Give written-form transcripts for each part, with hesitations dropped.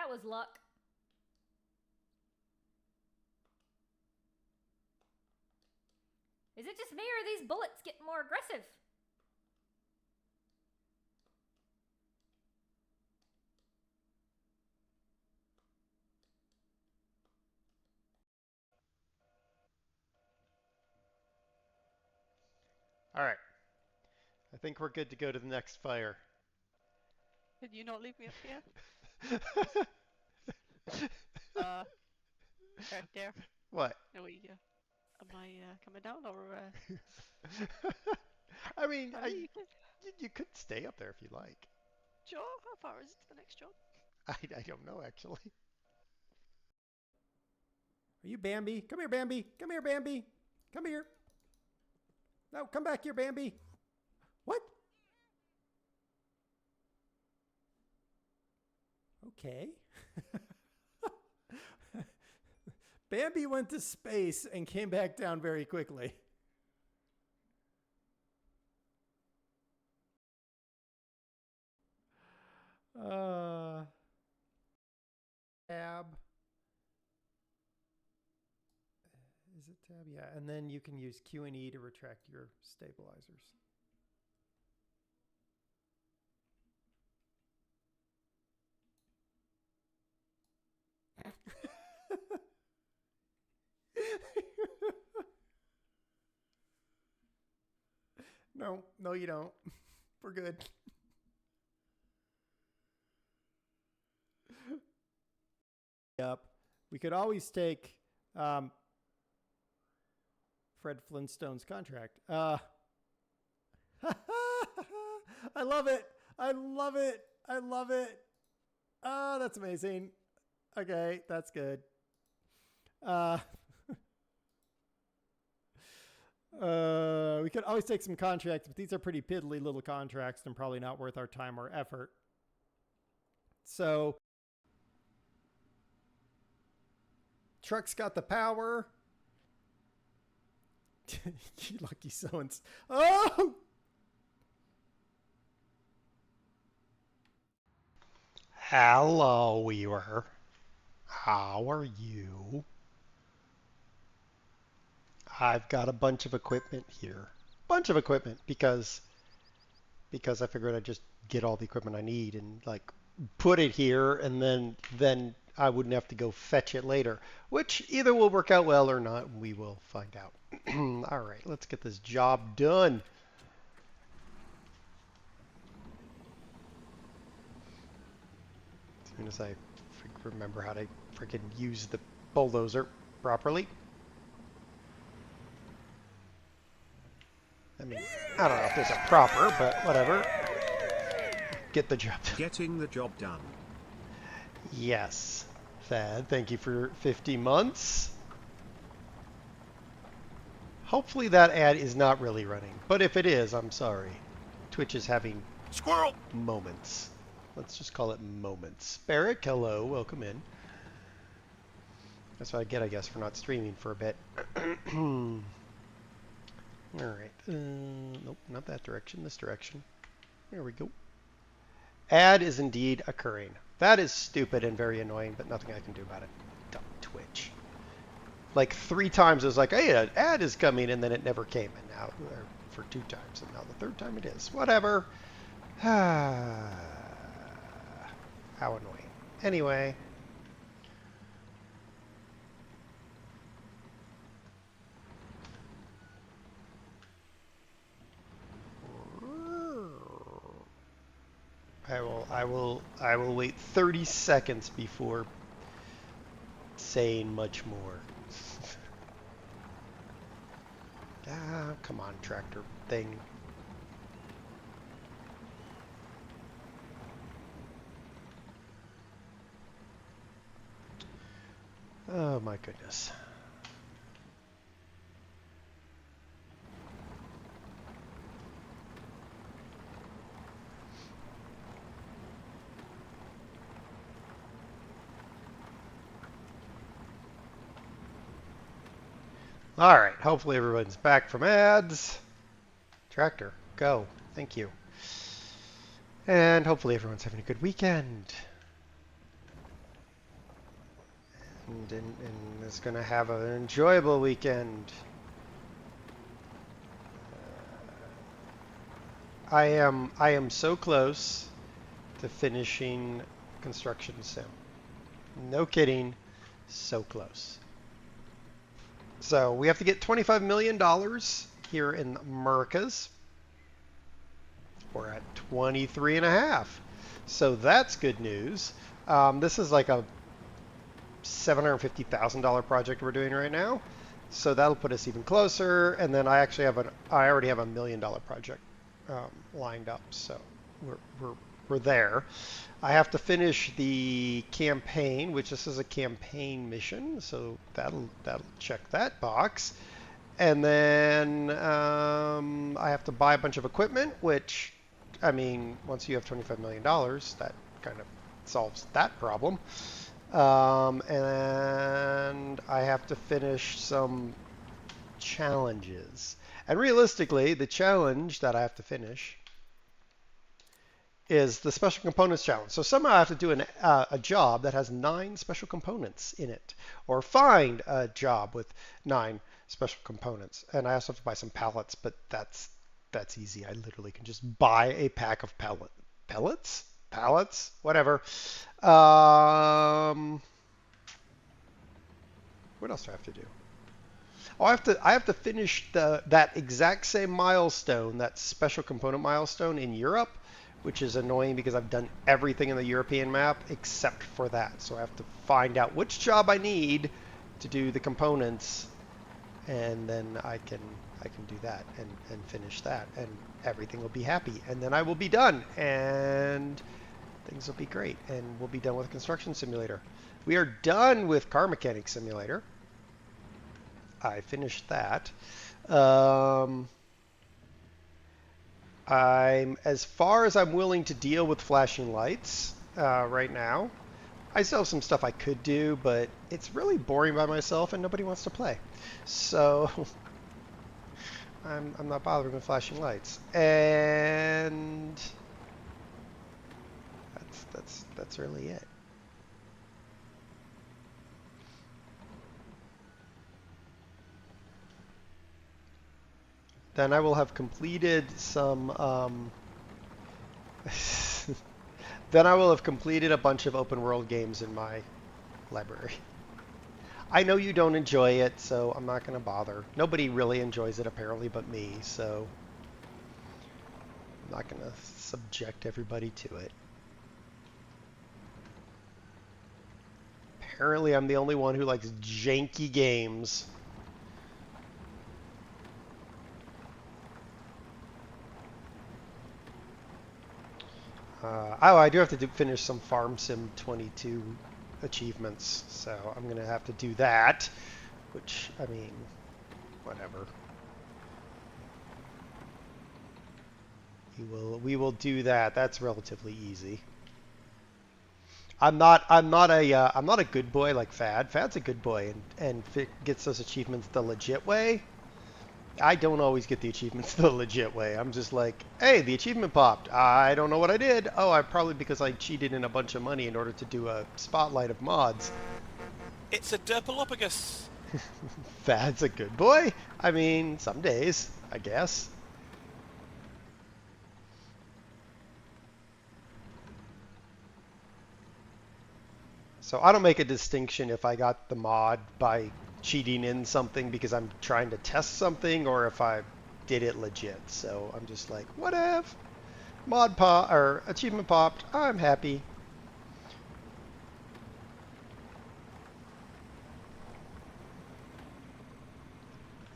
That was luck. Is it just me or are these bullets getting more aggressive? All right. I think we're good to go to the next fire. Can you not leave me up here? Uh, Character. What? No, am I coming down or I mean, I mean you can. you could stay up there if you like. Sure. How far is it to the next job? I don't know actually. Are you Bambi? Come here, Bambi. Come here, Bambi. Come here. No, come back here, Bambi. What? Okay. Bambi went to space and came back down very quickly. Uh, tab. Is it tab? Yeah, and then you can use Q and E to retract your stabilizers. No, no, you don't. We're good. Yep. We could always take Fred Flintstone's contract. I love it. I love it. I love it. Oh, that's amazing. Okay, that's good. Uh, we could always take some contracts, but these are pretty piddly little contracts and probably not worth our time or effort. So, truck's got the power. You lucky so-and-so. Oh! Hello, Weaver. How are you? I've got a bunch of equipment here. Bunch of equipment because I figured I'd just get all the equipment I need and like put it here and then I wouldn't have to go fetch it later, which either will work out well or not. We will find out. All right, let's get this job done. As soon as I remember how to freaking use the bulldozer properly. I mean, I don't know if there's a proper, but whatever. Get the job done. Getting the job done. Yes. Thad, thank you for 50 months. Hopefully that ad is not really running, but if it is, I'm sorry. Twitch is having Squirrel! moments. Let's just call it moments. Barrick, hello, welcome in. That's what I get, I guess, for not streaming for a bit. Alright, nope, not that direction, this direction. There we go. Ad is indeed occurring. That is stupid and very annoying, but nothing I can do about it. Dumb Twitch. Like 3 times it was like, hey, an ad is coming, and then it never came. And now, or for 2 times, and now the 3rd time it is. Whatever. How annoying. Anyway. I will wait 30 seconds before saying much more. Ah, come on, tractor thing. Oh my goodness. All right, hopefully everyone's back from ads. Tractor, go. Thank you. And hopefully everyone's having a good weekend. and is going to have an enjoyable weekend. I am so close to finishing Construction Sim. No kidding, so close. So we have to get $25 million here in Americas. We're at 23 and a half. So that's good news. This is like a $750,000 project we're doing right now. So that'll put us even closer. And then I already have $1 million project lined up. So we're there. I have to finish the campaign, which this is a campaign mission. So that'll check that box. And then I have to buy a bunch of equipment, which, I mean, once you have $25 million, that kind of solves that problem. And I have to finish some challenges. And realistically, the challenge that I have to finish is the special components challenge. So somehow I have to do a job that has 9 special components in it, or find a job with 9 special components. And I also have to buy some pallets, but that's easy. I literally can just buy a pack of pallets, whatever. What else do I have to do? Oh, I have to finish that exact same milestone, that special component milestone in Europe, which is annoying because I've done everything in the European map except for that. So I have to find out which job I need to do the components, and then I can do that and finish that, and everything will be happy, and then I will be done, and things will be great, and we'll be done with Construction Simulator. We are done with Car Mechanic Simulator. I finished that. I'm as far as I'm willing to deal with flashing lights right now. I still have some stuff I could do, but it's really boring by myself and nobody wants to play. So I'm not bothering with flashing lights. And that's really it. Then I will have completed some then I will have completed a bunch of open world games in my library. I know you don't enjoy it, so I'm not going to bother. Nobody really enjoys it apparently but me, so I'm not going to subject everybody to it. Apparently I'm the only one who likes janky games. Oh, I do have to finish some Farm Sim 22 achievements, so I'm going to have to do that, which, I mean, whatever. We will do that. That's relatively easy. I'm not a good boy like Fad. Fad's a good boy and gets those achievements the legit way. I don't always get the achievements the legit way. I'm just like, hey, the achievement popped. I don't know what I did. Oh, I probably because I cheated in a bunch of money in order to do a spotlight of mods. It's a derpalopagus. Fad's a good boy. I mean, some days, I guess. So I don't make a distinction if I got the mod by cheating in something because I'm trying to test something, or if I did it legit. So I'm just like, whatever. Mod pop or achievement popped. I'm happy.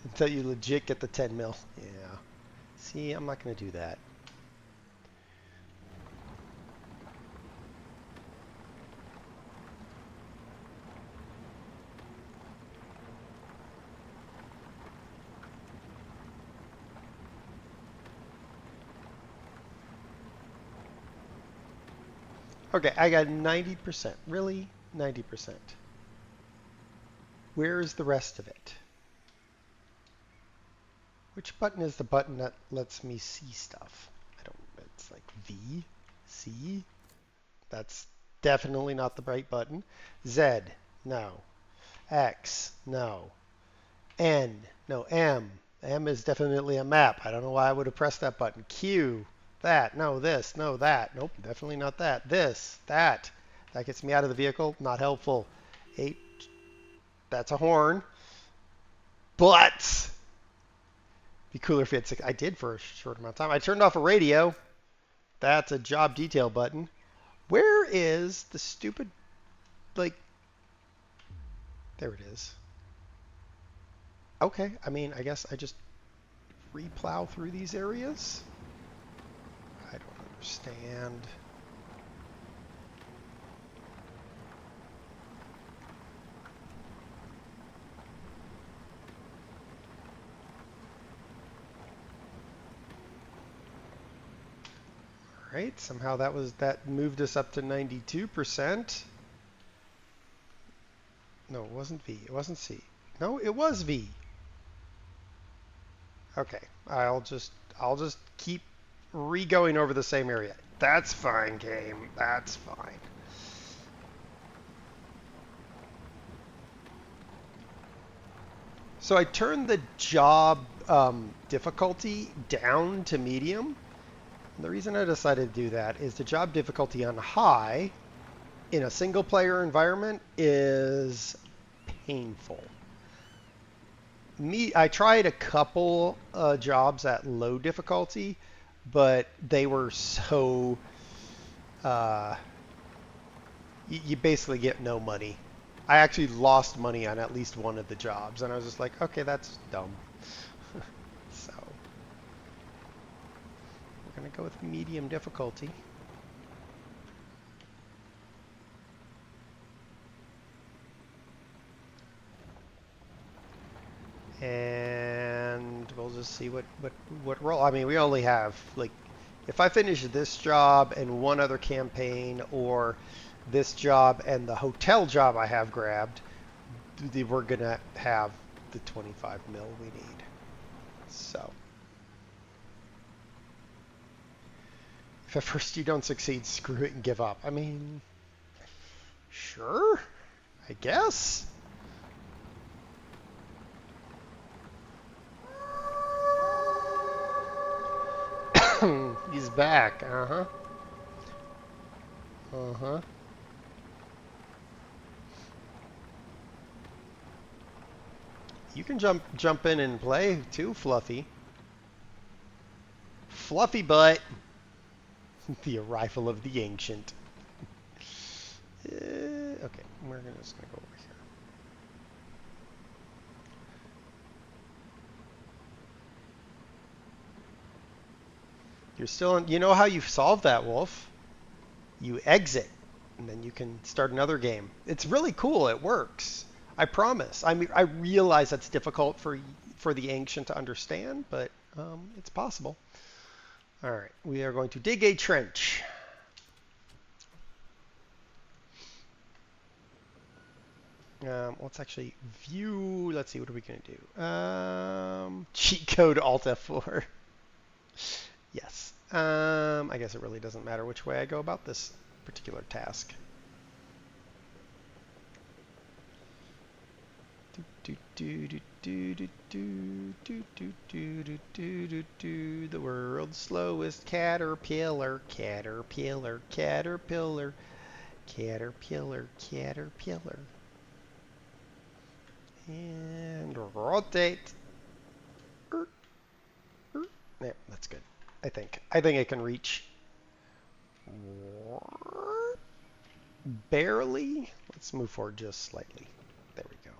Until you legit get the 10 mil. Yeah. See, I'm not going to do that. Okay, I got 90%. Really? 90%. Where's the rest of it? Which button is the button that lets me see stuff? I don't, it's like V, C. That's definitely not the right button. Z, no. X, no. N, no, M. M is definitely a map. I don't know why I would have pressed that button. Q, that, no, this, no, that. Nope, definitely not that. This, that. That gets me out of the vehicle. Not helpful. 8, that's a horn. But, be cooler if it had 6. I did for a short amount of time. I turned off a radio. That's a job detail button. Where is the stupid, like, there it is. Okay, I mean, I guess I just replow through these areas? I don't understand. All right, somehow that moved us up to 92%. No, it wasn't V. It wasn't C. No, it was V. Okay, I'll just keep re-going over the same area. That's fine, game. That's fine. So I turned the job difficulty down to medium. And the reason I decided to do that is the job difficulty on high in a single player environment is painful. I tried a couple jobs at low difficulty, but they were so you basically get no money. I actually lost money on at least one of the jobs, and I was just like, okay, that's dumb. So we're gonna go with medium difficulty. And we'll just see what role. I mean, we only have, like, if I finish this job and one other campaign, or this job and the hotel job I have grabbed, we're gonna have the 25 mil we need. So if at first you don't succeed, screw it and give up. I mean, sure, I guess. He's back. Uh-huh. Uh-huh. You can jump in and play too, Fluffy. Fluffy butt. The arrival of the ancient. Okay, we're just gonna go over here. You're still in, you know how you solve that, Wolf? You exit, and then you can start another game. It's really cool. It works. I promise. I mean, I realize that's difficult for the ancient to understand, but it's possible. All right, we are going to dig a trench. Let's actually view. Let's see, what are we going to do? Cheat code Alt F4. Yes. I guess it really doesn't matter which way I go about this particular task. The world's slowest caterpillar, caterpillar, caterpillar, caterpillar, caterpillar. And rotate. Yeah, that's good. I think it can reach. Barely. Let's move forward just slightly. There we go.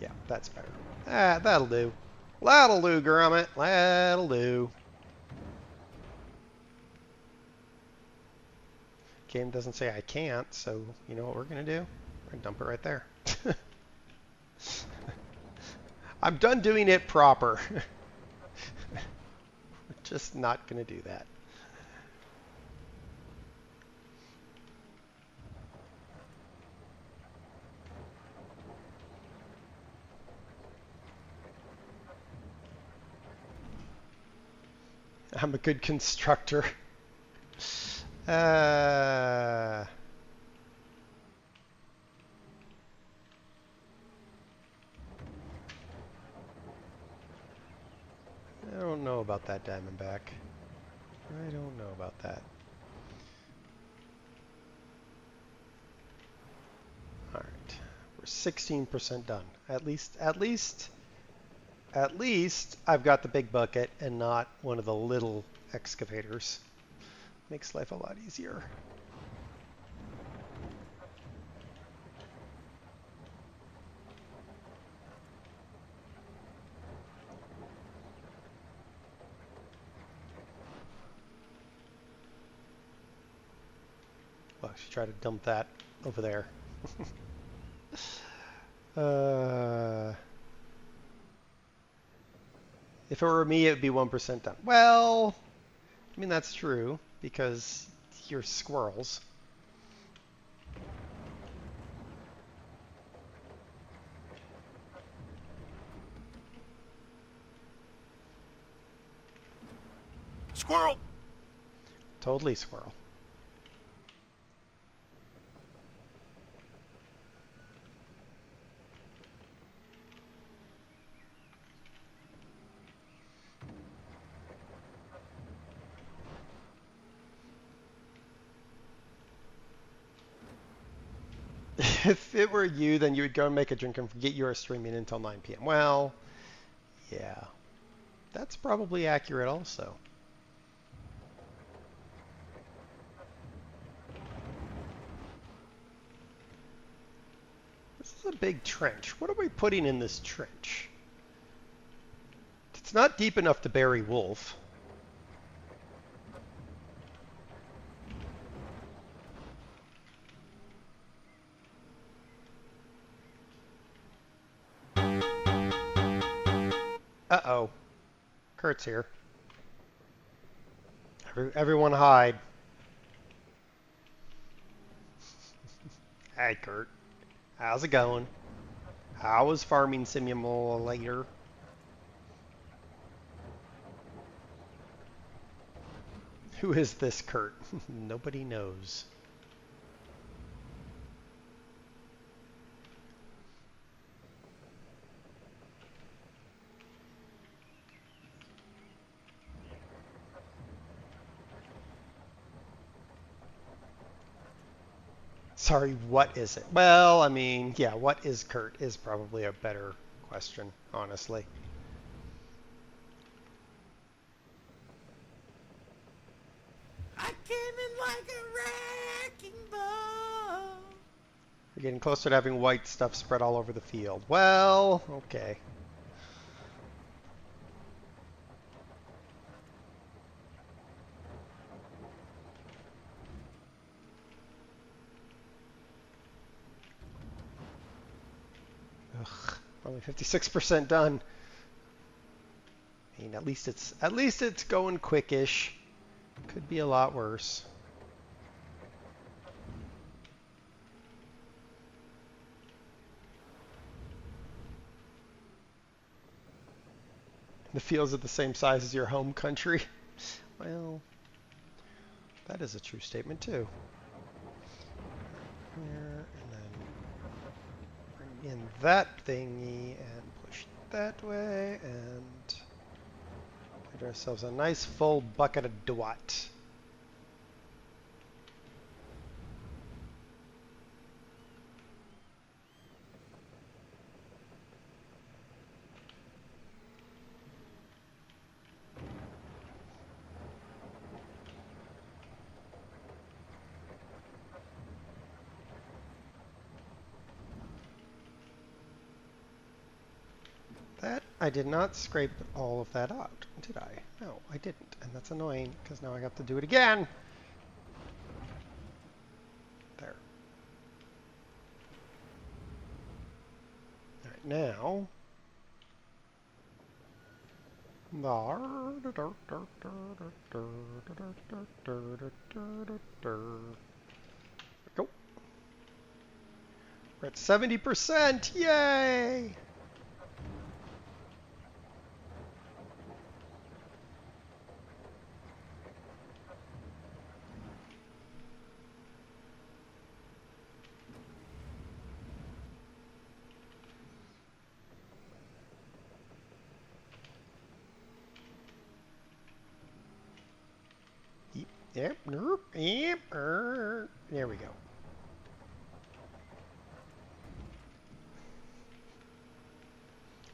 Yeah, that's better. That'll do. That'll do, Gromit. That'll do. Game doesn't say I can't, so you know what we're going to do? We're going to dump it right there. I'm done doing it proper. We're just not going to do that. I'm a good constructor. about that, Diamondback. I don't know about that. All right, we're 16% done. At least I've got the big bucket and not one of the little excavators. Makes life a lot easier. Well, I should try to dump that over there. If it were me, it would be 1% done. Well, I mean, that's true because you're squirrels. Squirrel! Totally squirrel. If it were you, then you would go and make a drink and forget you are streaming until 9 p.m. Well, yeah, that's probably accurate also. This is a big trench. What are we putting in this trench? It's not deep enough to bury wolf. Uh-oh. Kurt's here. Everyone hide. Hey, Kurt. How's it going? How was Farming Simulator? Who is this Kurt? Nobody knows. Sorry, what is it? Well, I mean, yeah, what is Kurt is probably a better question, honestly. I came in like a wrecking ball. You're getting closer to having white stuff spread all over the field. Well, okay. Ugh, only 56% done. I mean, at least it's going quickish. Could be a lot worse. The fields are the same size as your home country. Well, that is a true statement too. Here, and then bring in that thingy and push that way and get ourselves a nice full bucket of Dwat. That, I did not scrape all of that out, did I? No, I didn't. And that's annoying, because now I have to do it again. There. Alright, now... Go. We're at 70%! Yay! Yep. Nope. Yep. There we go.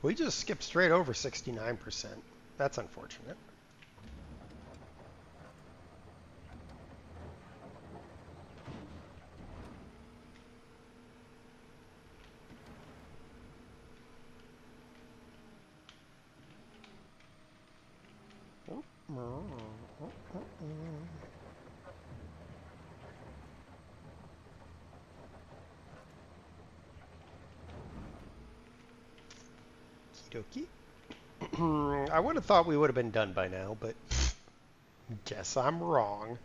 We just skipped straight over 69%. That's unfortunate. Okie dokie. I would have thought we would have been done by now, but guess I'm wrong.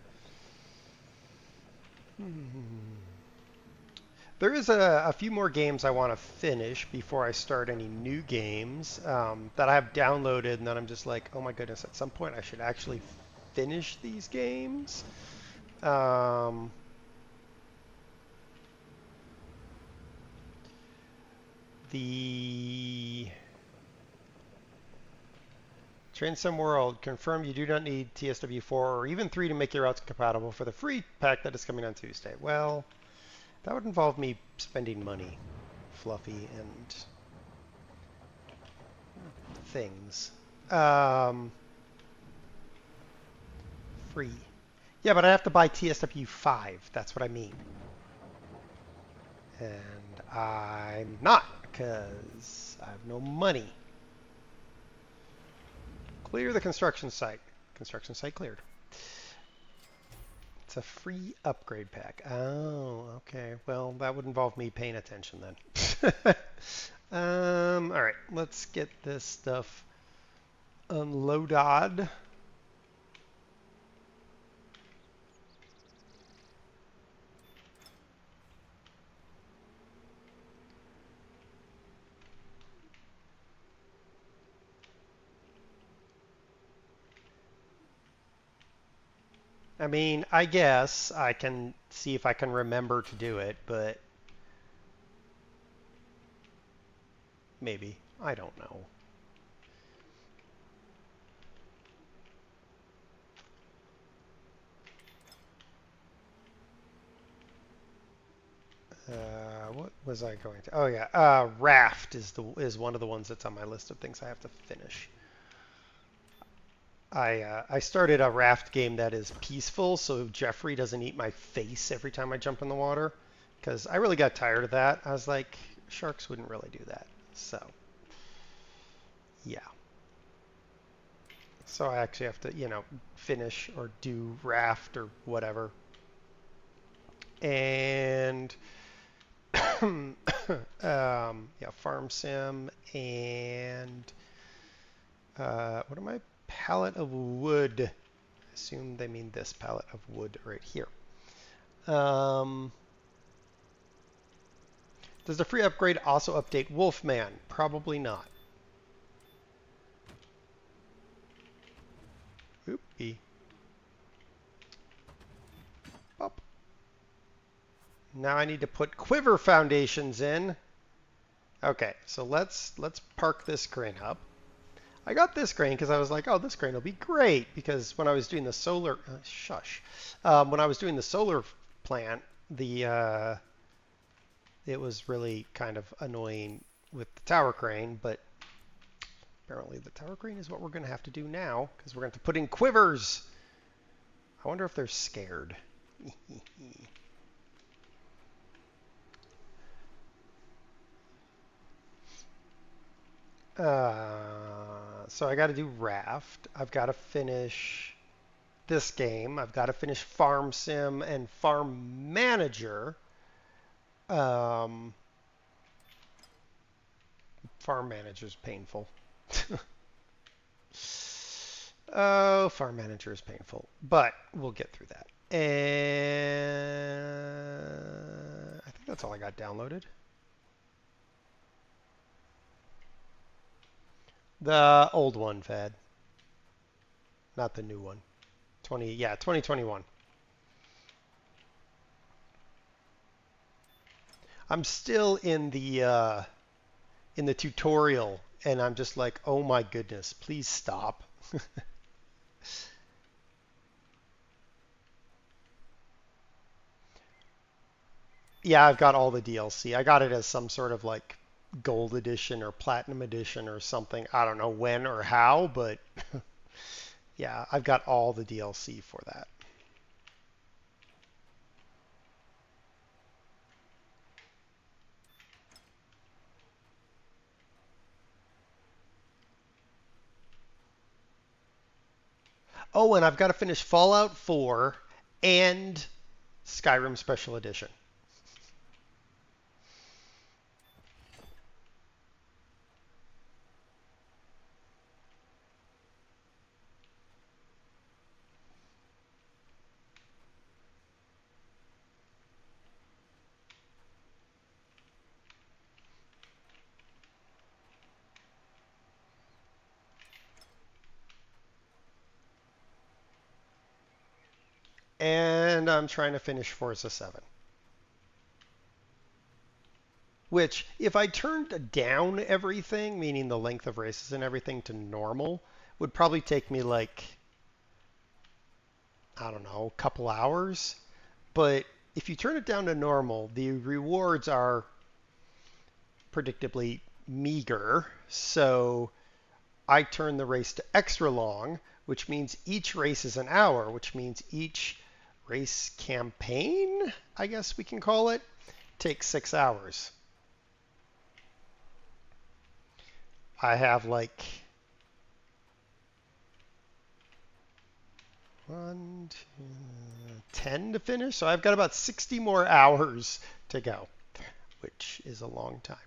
There is a few more games I want to finish before I start any new games that I have downloaded, and then I'm just like, oh my goodness, at some point I should actually finish these games. The Transcend World, confirm you do not need TSW4 or even 3 to make your routes compatible for the free pack that is coming on Tuesday. Well, that would involve me spending money, Fluffy, and things. Free. Yeah, but I have to buy TSW5. That's what I mean. And I'm not, because I have no money. Clear the construction site. Construction site cleared. It's a free upgrade pack. Oh, okay. Well, that would involve me paying attention then. All right, let's get this stuff unloaded. I mean, I guess I can see if I can remember to do it, but maybe. I don't know. What was I going to? Oh yeah, Raft is one of the ones that's on my list of things I have to finish. I started a Raft game that is peaceful, so Jeffrey doesn't eat my face every time I jump in the water, because I really got tired of that. I was like, sharks wouldn't really do that. So, yeah. So I actually have to, finish or do Raft or whatever. And yeah, Farm Sim and what am I? Pallet of wood. I assume they mean this pallet of wood right here. Does the free upgrade also update Wolfman? Probably not. Oopie. Up. Now I need to put quiver foundations in. Okay, so let's park this crane up. I got this crane because I was like, oh, this crane will be great, because when I was doing the solar when I was doing the solar plant, it was really kind of annoying with the tower crane, but apparently the tower crane is what we're going to have to do now, because we're going to put in quivers. I wonder if they're scared. So I got to do Raft. I've got to finish this game. I've got to finish Farm Sim and Farm Manager. Farm Manager is painful. Oh, Farm Manager is painful, but we'll get through that. And I think that's all I got downloaded. The old one, Fad. Not the new one. 2021. I'm still in the tutorial, and I'm just like, oh my goodness, please stop. Yeah, I've got all the DLC. I got it as some sort of like gold edition or platinum edition or something. I don't know when or how, but yeah, I've got all the DLC for that. Oh, and I've got to finish Fallout 4 and Skyrim Special Edition. And I'm trying to finish Forza 7. Which, if I turned down everything, meaning the length of races and everything to normal, would probably take me like, I don't know, a couple hours. But if you turn it down to normal, the rewards are predictably meager. So I turn the race to extra long, which means each race is an hour, which means each race campaign, I guess we can call it, takes 6 hours. I have like 10 to finish, so I've got about 60 more hours to go, which is a long time.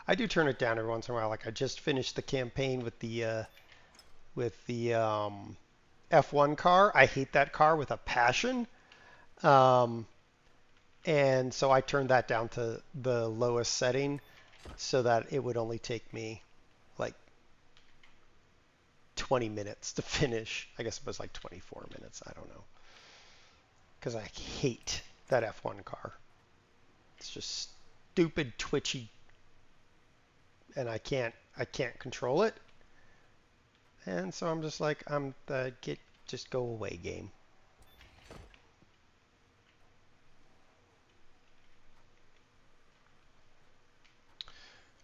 I do turn it down every once in a while. Like I just finished the campaign with the F1 car. I hate that car with a passion. And so I turned that down to the lowest setting so that it would only take me like 20 minutes to finish. I guess it was like 24 minutes. I don't know. Because I hate that F1 car. It's just stupid, twitchy, and I can't control it. And so I'm just like, just go away, game.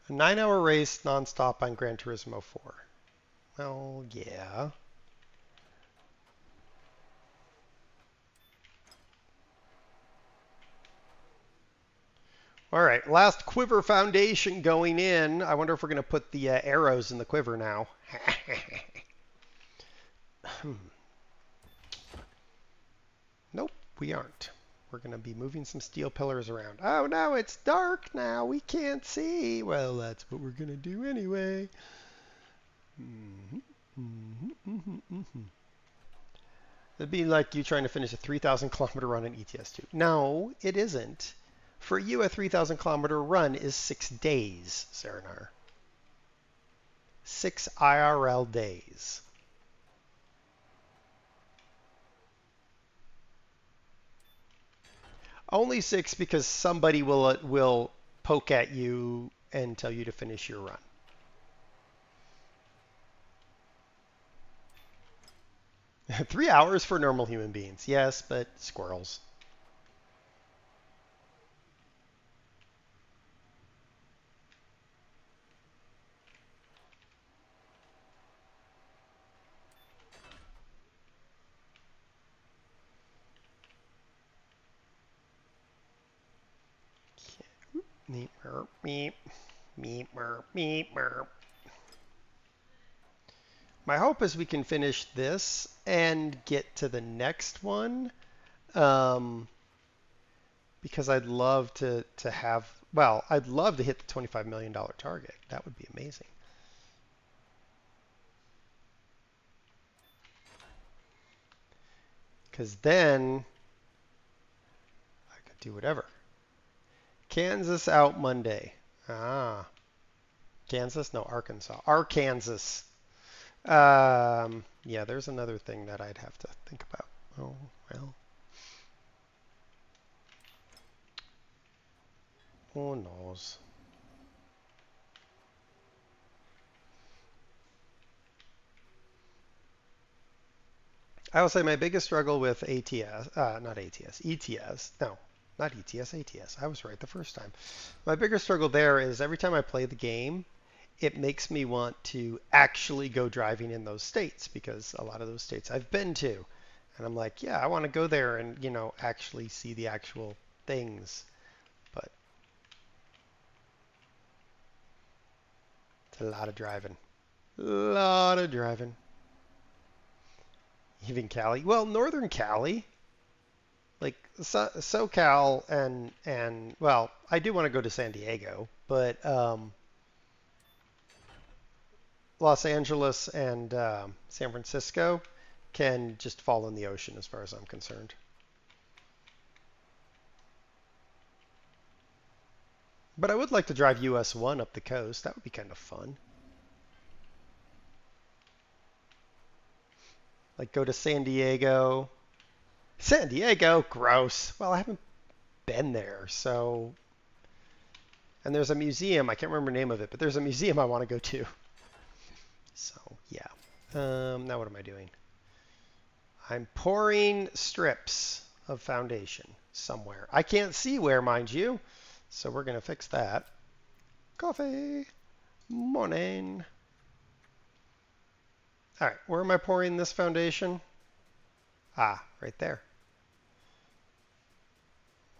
A 9-hour race nonstop on Gran Turismo 4. Well, yeah. All right, last quiver foundation going in. I wonder if we're going to put the arrows in the quiver now. Nope, we aren't. We're going to be moving some steel pillars around. Oh, no, it's dark now. We can't see. Well, that's what we're going to do anyway. It'd be like you trying to finish a 3,000 kilometer run in ETS2. No, it isn't. For you, a 3,000 kilometer run is 6 days, Serenar. 6 IRL days. Only 6 because somebody will poke at you and tell you to finish your run. Three hours for normal human beings. Yes, but squirrels. Meep, meep, meep, meep, meep, meep, meep. My hope is we can finish this and get to the next one. Because I'd love to have, well, I'd love to hit the $25 million target. That would be amazing. Because then I could do whatever. Kansas out Monday. Ah. Kansas? No, Arkansas. Arkansas. Yeah, there's another thing that I'd have to think about. Oh, well. Who knows? I will say my biggest struggle with ATS, not ATS, ETS, no, not ETS, ATS. I was right the first time. My bigger struggle there is every time I play the game, it makes me want to actually go driving in those states because a lot of those states I've been to. And I'm like, yeah, I want to go there and, actually see the actual things. But it's a lot of driving. A lot of driving. Even Cali. Well, Northern Cali. Like SoCal and well, I do want to go to San Diego, but Los Angeles and San Francisco can just fall in the ocean as far as I'm concerned. But I would like to drive US 1 up the coast. That would be kind of fun. Like go to San Diego. San Diego? Gross. Well, I haven't been there, so... And there's a museum. I can't remember the name of it, but there's a museum I want to go to. So, yeah. Now what am I doing? I'm pouring strips of foundation somewhere. I can't see where, mind you. So we're going to fix that. Coffee. Morning. All right, where am I pouring this foundation? Ah, right there.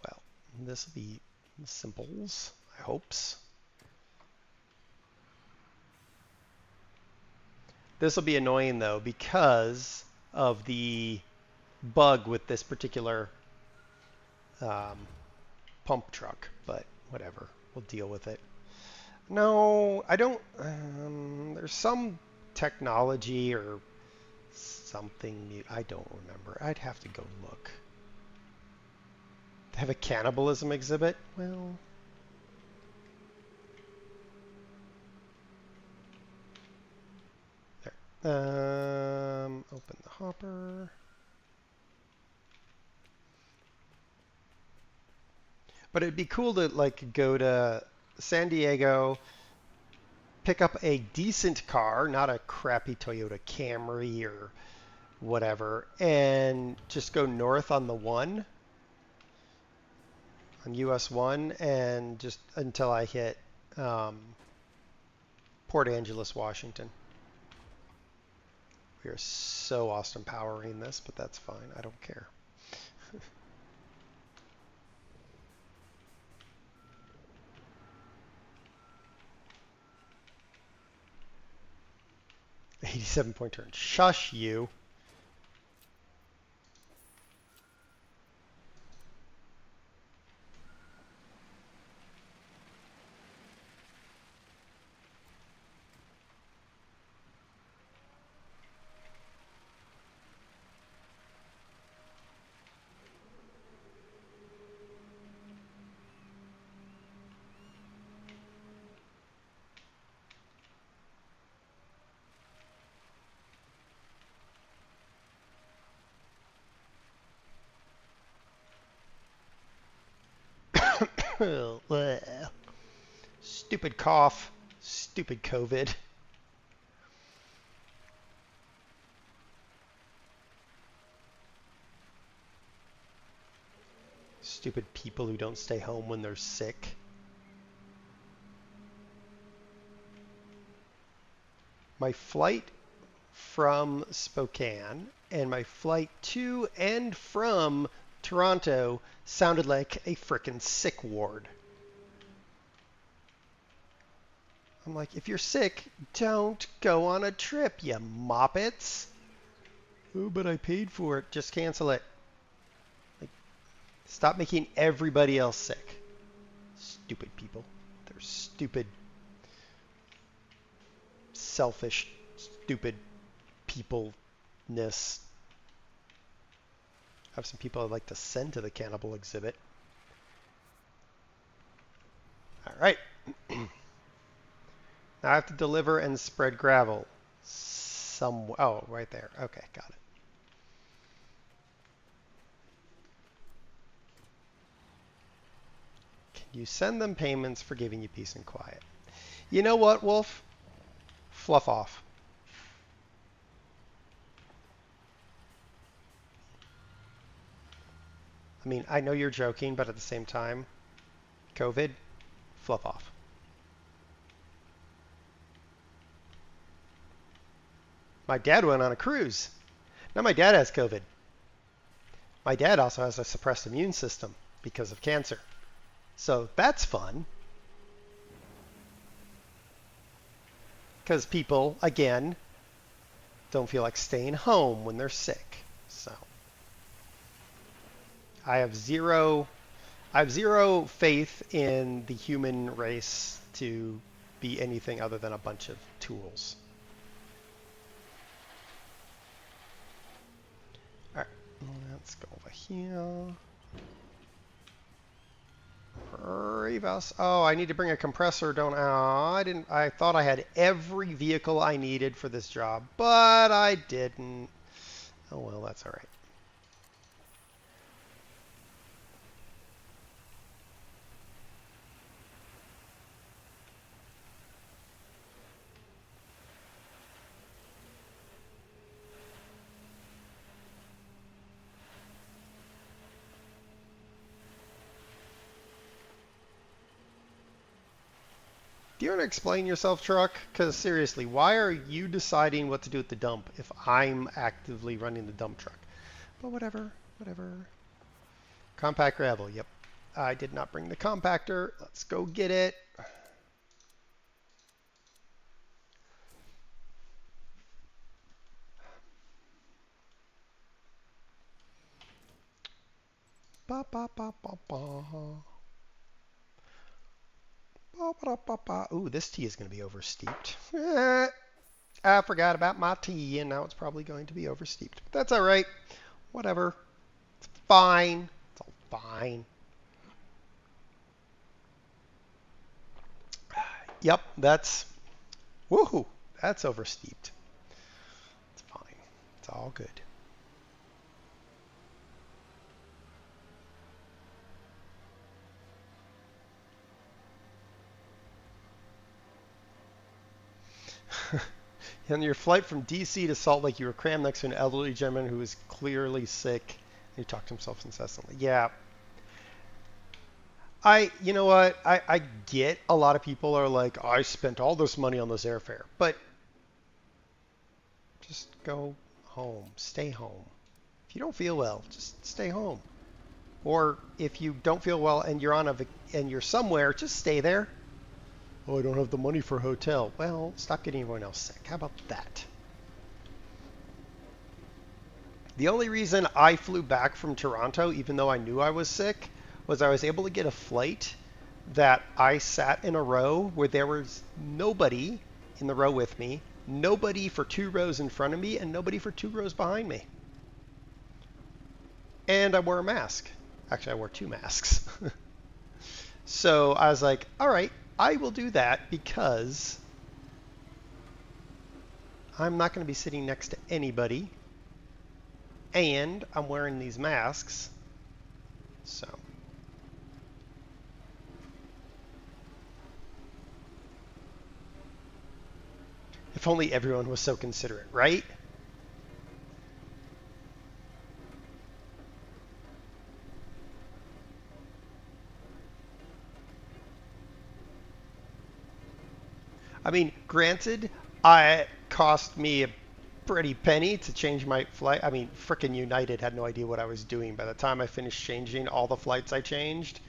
Well, this will be simples, I hopes. This will be annoying though because of the bug with this particular pump truck, but whatever, we'll deal with it. No, I don't, there's some technology or something new. I don't remember. I'd have to go look. They have a cannibalism exhibit? Well, there. Open the hopper. But it'd be cool to like go to San Diego, pick up a decent car, not a crappy Toyota Camry or whatever, and just go north on the 1, on US 1, and just until I hit Port Angeles, Washington. We are so Austin powering this, but that's fine. I don't care. 87-point turn. Shush you. Stupid cough. Stupid COVID. Stupid people who don't stay home when they're sick. My flight from Spokane and my flight to and from Toronto sounded like a frickin' sick ward. I'm like, if you're sick, don't go on a trip, you moppets. Oh, but I paid for it. Just cancel it. Like, stop making everybody else sick. Stupid people. They're stupid, selfish, stupid peopleness. I have some people I'd like to send to the cannibal exhibit. All right. Now I have to deliver and spread gravel. Oh, right there. Okay, got it. Can you send them payments for giving you peace and quiet? You know what, Wolf? Fluff off. I mean, I know you're joking, but at the same time, COVID, fluff off. My dad went on a cruise. Now my dad has COVID. My dad also has a suppressed immune system because of cancer. So that's fun. Because people, again, don't feel like staying home when they're sick. So I have zero faith in the human race to be anything other than a bunch of tools. All right, let's go over here. Reverse. Oh, I need to bring a compressor, don't I? I thought I had every vehicle I needed for this job, but I didn't. Oh well, that's all right. Do you want to explain yourself, truck? Because seriously, why are you deciding what to do at the dump if I'm actively running the dump truck? But whatever, whatever. Compact gravel, yep. I did not bring the compactor. Let's go get it. Ba ba ba ba ba. Ooh, this tea is going to be oversteeped. I forgot about my tea, and now it's probably going to be oversteeped. But that's all right. Whatever. It's fine. It's all fine. Yep, that's... Woohoo! That's oversteeped. It's fine. It's all good. On your flight from DC to Salt Lake, you were crammed next to an elderly gentleman who was clearly sick. He talked to himself incessantly. Yeah. You know what? I get a lot of people are like, I spent all this money on this airfare. But just go home. Stay home. If you don't feel well, just stay home. Or if you don't feel well and you're and you're somewhere, just stay there. Oh, I don't have the money for a hotel. Well, stop getting everyone else sick. How about that? The only reason I flew back from Toronto, even though I knew I was sick, was I was able to get a flight that I sat in a row where there was nobody in the row with me, nobody for 2 rows in front of me, and nobody for 2 rows behind me. And I wore a mask. Actually, I wore 2 masks. So I was like, all right, I will do that because I'm not going to be sitting next to anybody. And I'm wearing these masks. So. If only everyone was so considerate, right? I mean, granted, it cost me a pretty penny to change my flight. I mean, frickin' United had no idea what I was doing by the time I finished changing all the flights I changed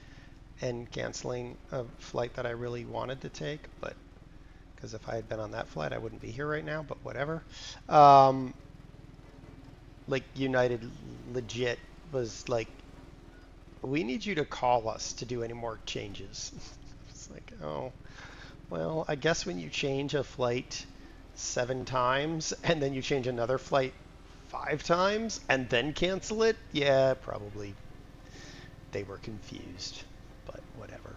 and canceling a flight that I really wanted to take. But because if I had been on that flight, I wouldn't be here right now. But whatever. Like United legit was like, we need you to call us to do any more changes. It's like, oh. Well, I guess when you change a flight 7 times and then you change another flight 5 times and then cancel it, yeah, probably they were confused, but whatever.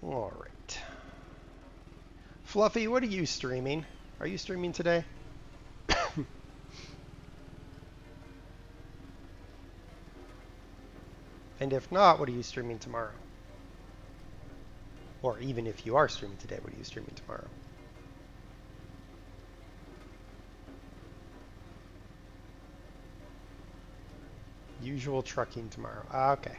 All right. Fluffy, what are you streaming? Are you streaming today? And if not, what are you streaming tomorrow? Or even if you are streaming today, what are you streaming tomorrow? Usual trucking tomorrow. Okay.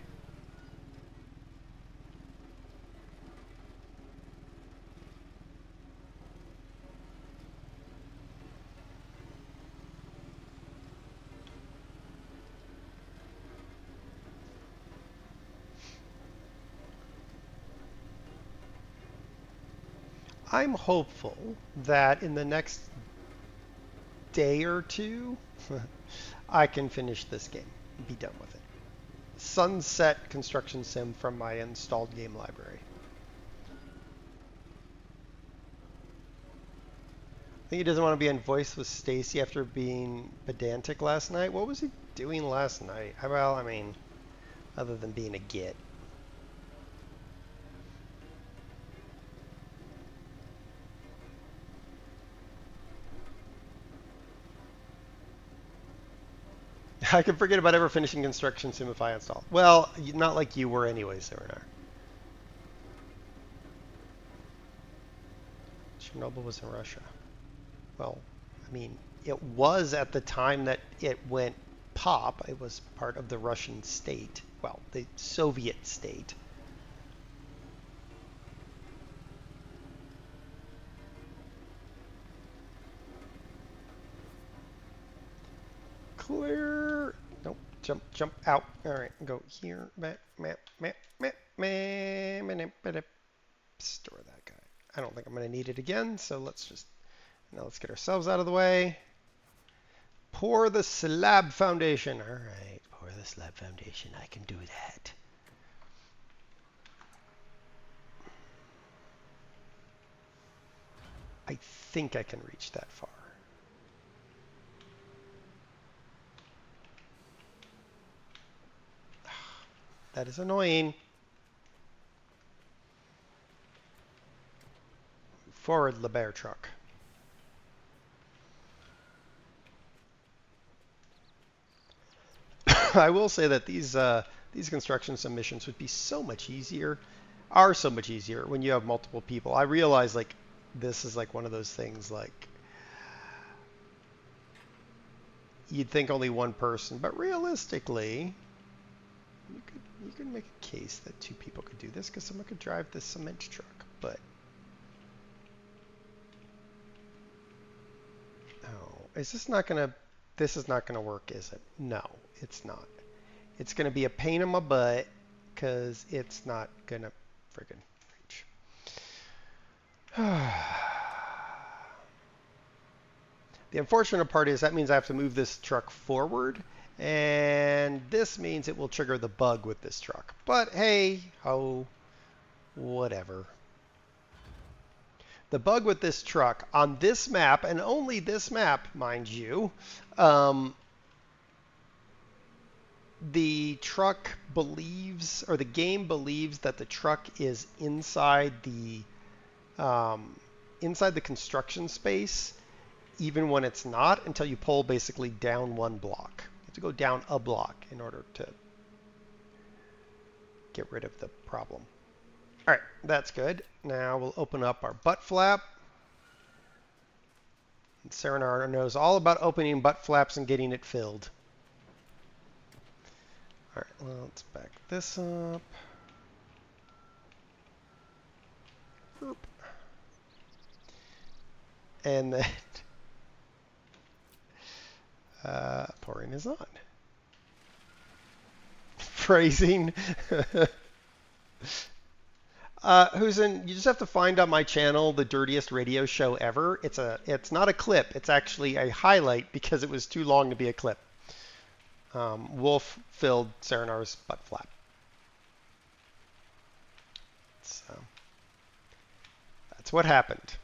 I'm hopeful that in the next day or two, I can finish this game and be done with it. Sunset Construction Sim from my installed game library. I think he doesn't want to be on voice with Stacy after being pedantic last night. What was he doing last night? Well, I mean, other than being a git. I can forget about ever finishing Construction Sim if I install. Well, not like you were anyway, Serenar. Chernobyl was in Russia. Well, I mean, it was at the time that it went pop. It was part of the Russian state. Well, the Soviet state. Clear. Nope. Jump out. All right. Go here. Store that guy. I don't think I'm going to need it again. So let's get ourselves out of the way. Pour the slab foundation. All right. Pour the slab foundation. I can do that. I think I can reach that far. That is annoying. Forward, the bear truck. I will say that these construction submissions would be so much easier, are so much easier when you have multiple people. I realize like this is like one of those things like you'd think only one person, but realistically, you could make a case that two people could do this because someone could drive this cement truck. But oh, is this not gonna? This is not gonna work, is it? No, it's not. It's gonna be a pain in my butt because it's not gonna friggin' reach. The unfortunate part is that means I have to move this truck forward, and this means it will trigger the bug with this truck. But hey, ho, whatever. The bug with this truck on this map, and only this map, mind you, the truck believes, or the game believes that the truck is inside the construction space, even when it's not, until you pull basically down one block. You have to go down a block in order to get rid of the problem. All right, that's good. Now we'll open up our butt flap. And Serenar knows all about opening butt flaps and getting it filled. All right, well, let's back this up. Boop. And then pouring is on. Phrasing. You just have to find on my channel the dirtiest radio show ever. It's not a clip. It's actually a highlight because it was too long to be a clip. Wolf filled Serenar's butt flap. So that's what happened.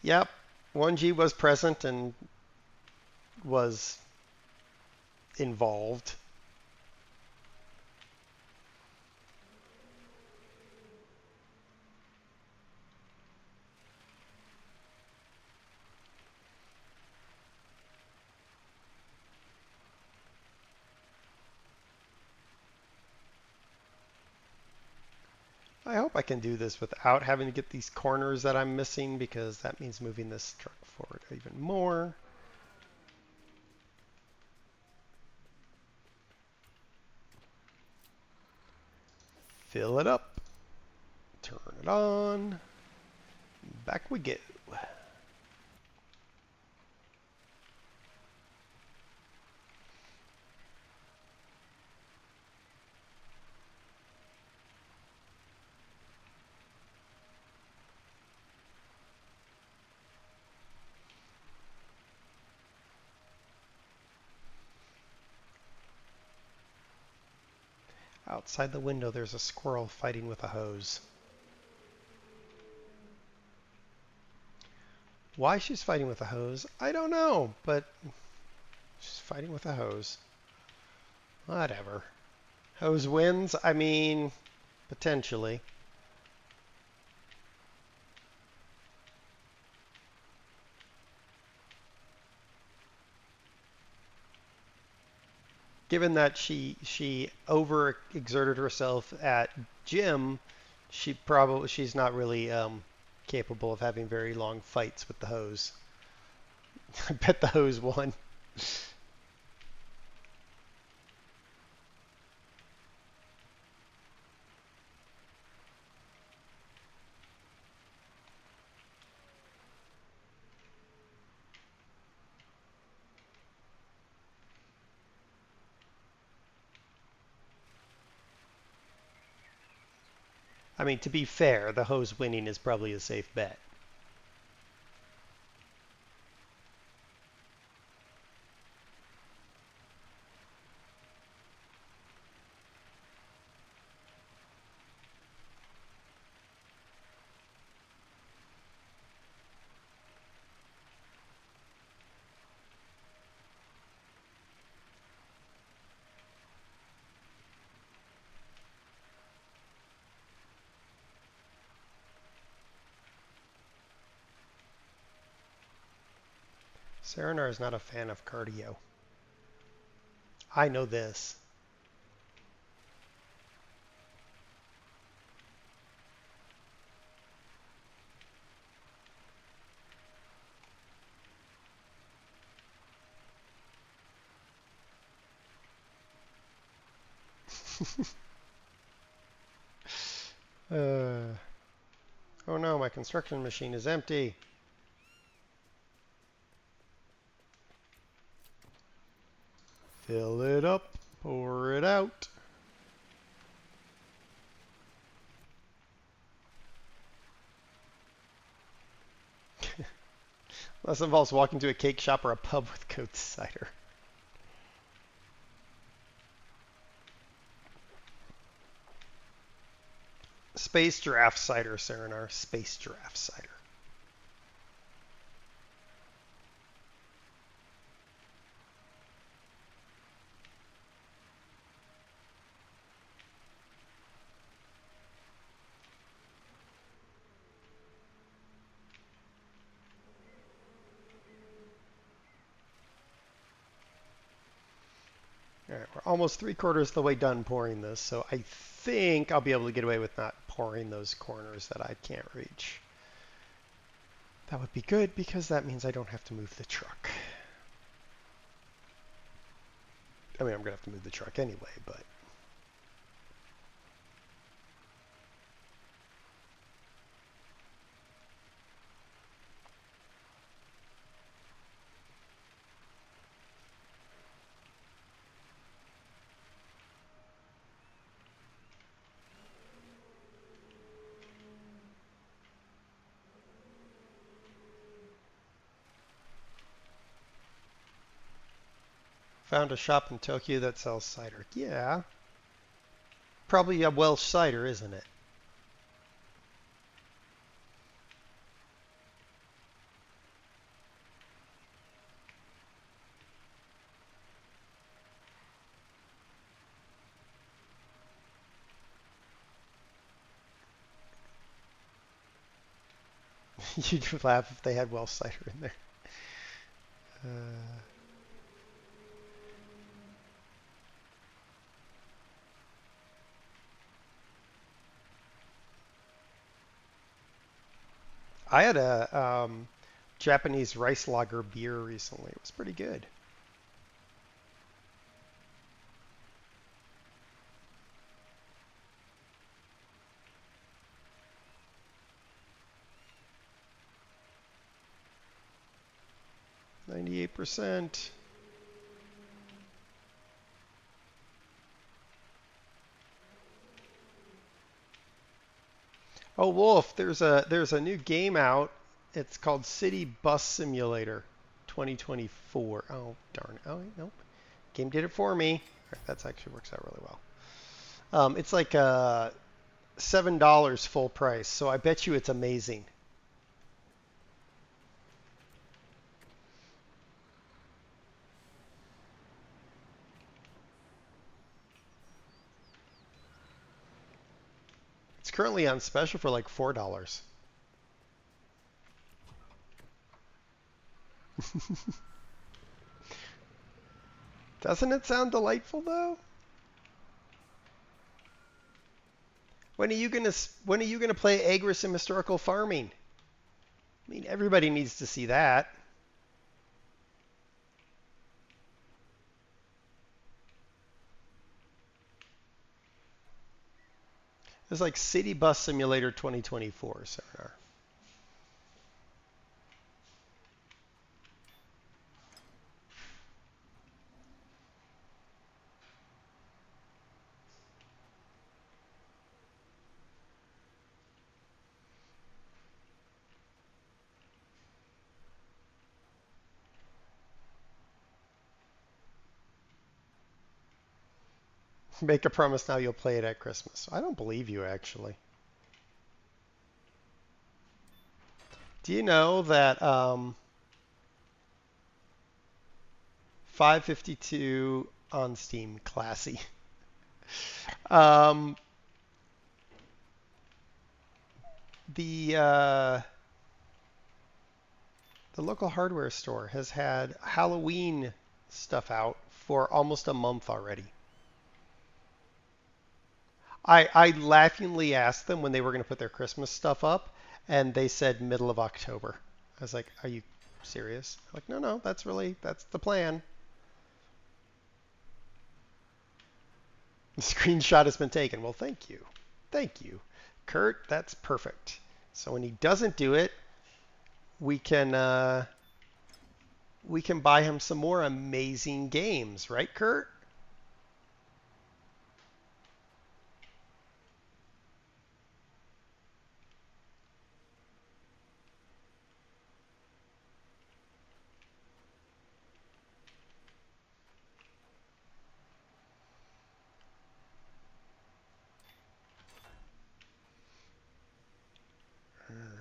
Yep, 1G was present and was involved. I hope I can do this without having to get these corners that I'm missing, because that means moving this truck forward even more. Fill it up. Turn it on. Back we go. Outside the window, there's a squirrel fighting with a hose. Why she's fighting with a hose, I don't know, but she's fighting with a hose. Whatever. Hose wins? I mean, potentially. Given that she overexerted herself at gym, she's not really capable of having very long fights with the hose. I bet the hose won. I mean, to be fair, the hose winning is probably a safe bet. Serenar is not a fan of cardio. I know this. Oh no, my construction machine is empty. Fill it up, pour it out. Unless it involves walking to a cake shop or a pub with goat cider. Space Giraffe Cider, Serenar. Space Giraffe Cider. All right, we're almost 3/4 of the way done pouring this, so I think I'll be able to get away with not pouring those corners that I can't reach. That would be good, because that means I don't have to move the truck. I mean, I'm going to have to move the truck anyway, but... Found a shop in Tokyo that sells cider. Yeah. Probably a Welsh cider, isn't it? You'd laugh if they had Welsh cider in there. I had a Japanese rice lager beer recently. It was pretty good. %. Oh, Wolf, there's a new game out. It's called City Bus Simulator 2024. Oh, darn. Oh, wait, nope. Game did it for me. All right, that actually works out really well. It's like $7 full price, so I bet you it's amazing. It's currently on special for like $4. Doesn't it sound delightful though? When are you gonna play Agricem Historical Farming? I mean, everybody needs to see that. It's like City Bus Simulator 2024 seminar. Make a promise now you'll play it at Christmas. I don't believe you, actually. Do you know that 552 on Steam, classy. um, the local hardware store has had Halloween stuff out for almost a month already. I laughingly asked them when they were going to put their Christmas stuff up, and they said middle of October. I was like, "Are you serious?" Like, no, that's the plan. The screenshot has been taken. Well, thank you. Thank you. Kurt, that's perfect. So when he doesn't do it, we can buy him some more amazing games, right, Kurt?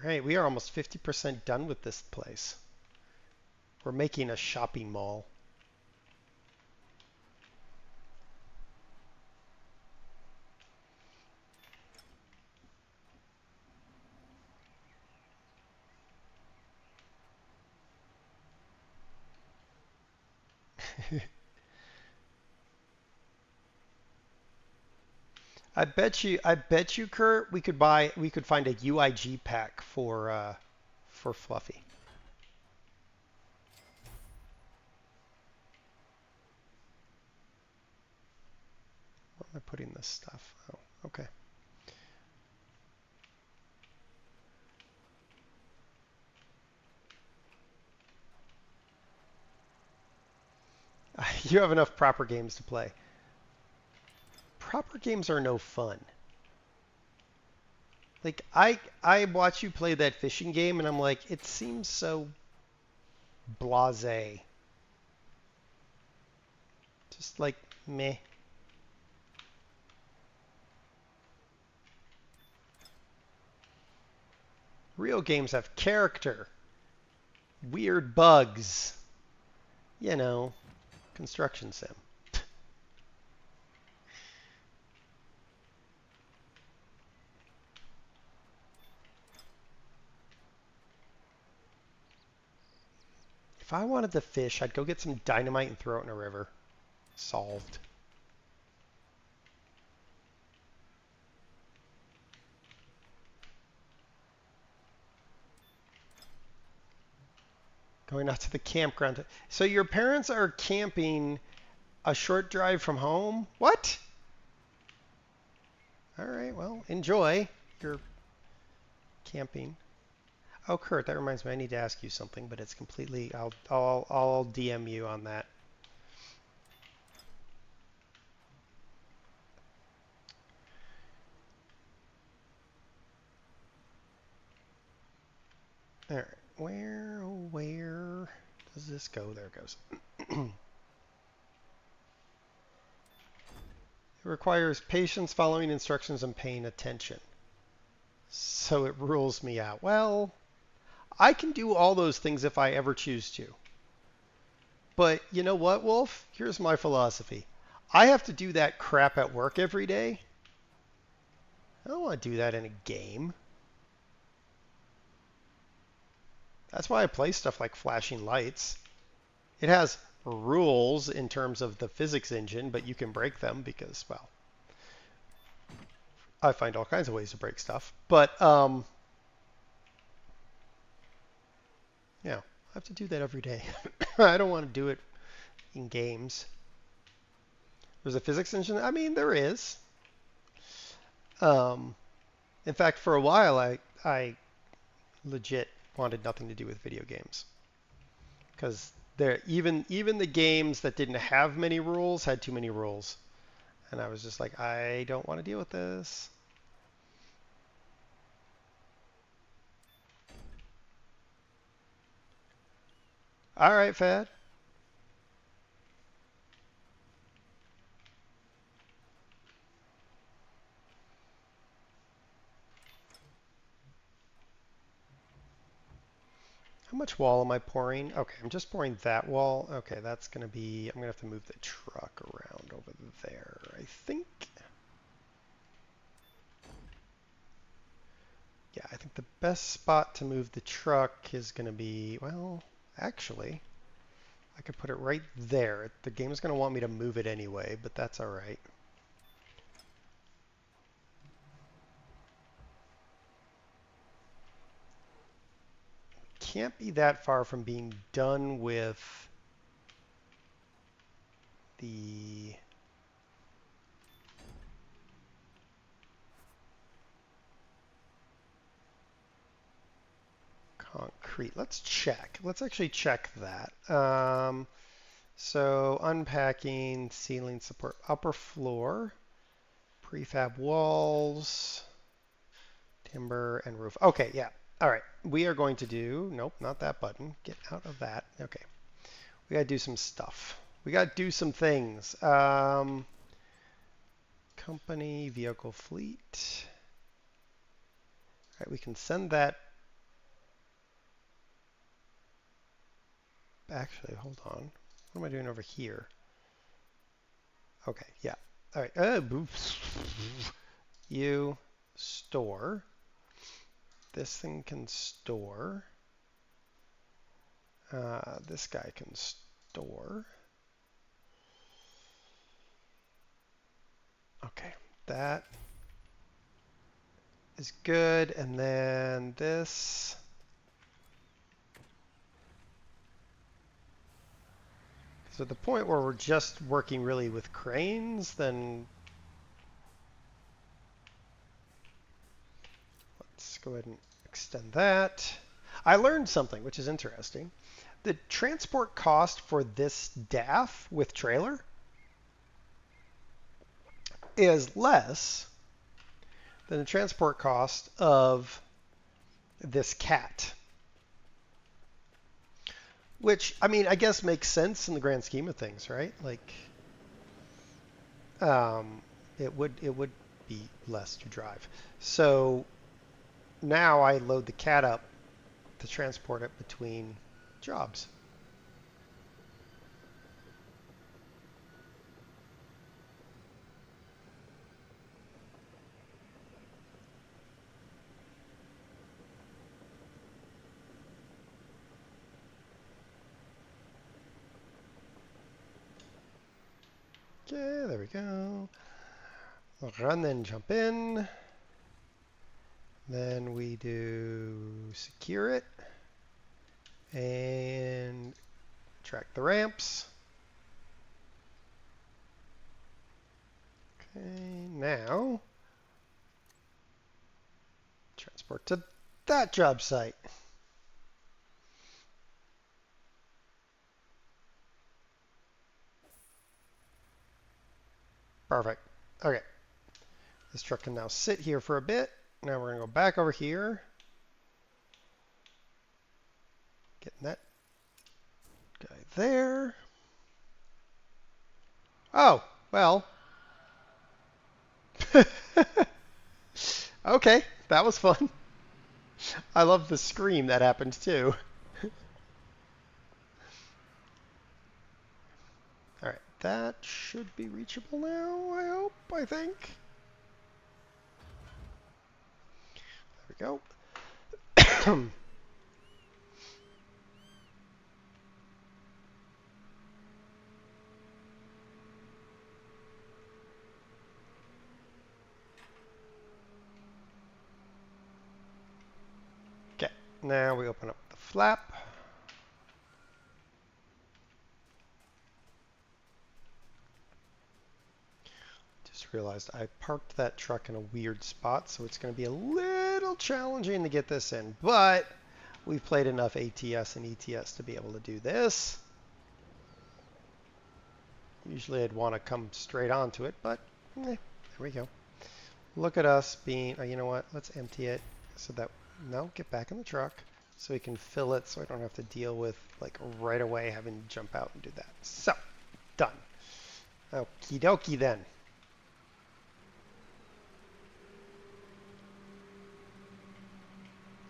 All right, we are almost 50% done with this place. We're making a shopping mall. I bet you, Kurt, we could find a UIG pack for Fluffy. Where am I putting this stuff? Oh, okay. You have enough proper games to play. Proper games are no fun. Like I watch you play that fishing game and I'm like, it seems so blasé. Just like meh. Real games have character. Weird bugs. You know, construction sim. If I wanted to fish, I'd go get some dynamite and throw it in a river. Solved. Going out to the campground. So your parents are camping a short drive from home? What? All right, well, enjoy your camping. Oh, Kurt, that reminds me, I need to ask you something, but it's completely, I'll DM you on that. All right, where does this go? There it goes. It requires patience, following instructions, and paying attention. So it rules me out. Well, I can do all those things if I ever choose to. But you know what, Wolf? Here's my philosophy. I have to do that crap at work every day. I don't want to do that in a game. That's why I play stuff like Flashing Lights. It has rules in terms of the physics engine, but you can break them because, well, I find all kinds of ways to break stuff. But, yeah, I have to do that every day. I don't want to do it in games. There's a physics engine? I mean, there is. In fact, for a while, I legit wanted nothing to do with video games. Because even the games that didn't have many rules had too many rules. And I was just like, I don't want to deal with this. All right, Fad. How much wall am I pouring? Okay, I'm just pouring that wall. Okay, that's going to be, I'm going to have to move the truck around over there, I think. Yeah, I think the best spot to move the truck is going to be, well, actually, I could put it right there. The game is going to want me to move it anyway, but that's all right. Can't be that far from being done with the concrete. Let's check. Let's actually check that. So unpacking, ceiling support, upper floor, prefab walls, timber, and roof. Okay, yeah. All right. We are going to do, nope, not that button. Get out of that. Okay. We got to do some stuff. We got to do some things. Company, vehicle fleet. All right, we can send that. Actually, hold on. What am I doing over here? Okay, yeah. All right. You store. This thing can store. This guy can store. Okay, that is good. And then this. So at the point where we're just working really with cranes, then let's go ahead and extend that. I learned something, which is interesting. The transport cost for this DAF with trailer is less than the transport cost of this cat. Which, I mean, I guess makes sense in the grand scheme of things, right? Like, it would be less to drive. So now I load the cat up to transport it between jobs. Okay, there we go. Run, then jump in. Then we do secure it and track the ramps. Okay, now transport to that job site. Perfect. Okay. This truck can now sit here for a bit. Now we're going to go back over here. Getting that guy there. Oh, well. Okay, that was fun. I love the scream that happened too. Alright, that should be reachable now, I hope, I think. There we go. Okay, now we open up the flap. Just realized I parked that truck in a weird spot, so it's going to be a little challenging to get this in, but we've played enough ATS and ETS to be able to do this. Usually I'd want to come straight onto it, but there we go. Look at us being, you know what, let's empty it so that, no, get back in the truck so we can fill it so I don't have to deal with, like, right away having to jump out and do that. So, done. Okie dokie then.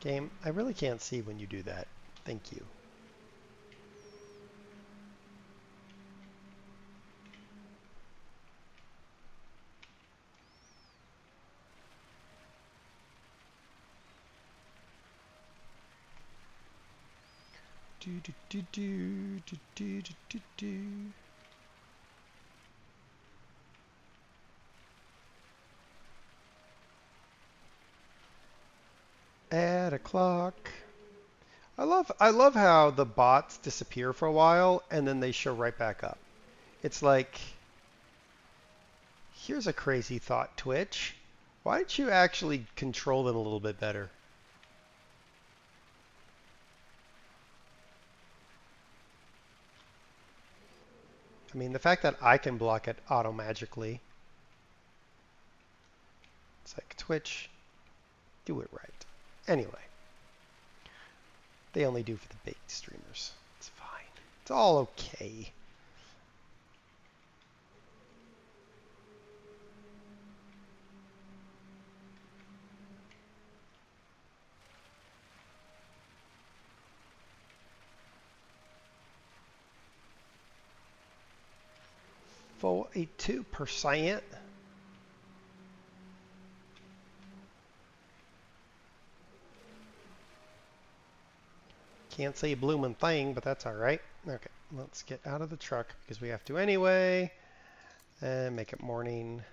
Game, I really can't see when you do that. Thank you. Do do do do do do do do do. Add a clock. I love how the bots disappear for a while and then they show right back up. It's like, here's a crazy thought, Twitch. Why don't you actually control them a little bit better? I mean, the fact that I can block it auto-magically. It's like, Twitch, do it right. Anyway. They only do for the big streamers. It's fine. It's all okay. %. Can't say a bloomin' thing, but that's all right. Okay, let's get out of the truck because we have to anyway. And make it morning.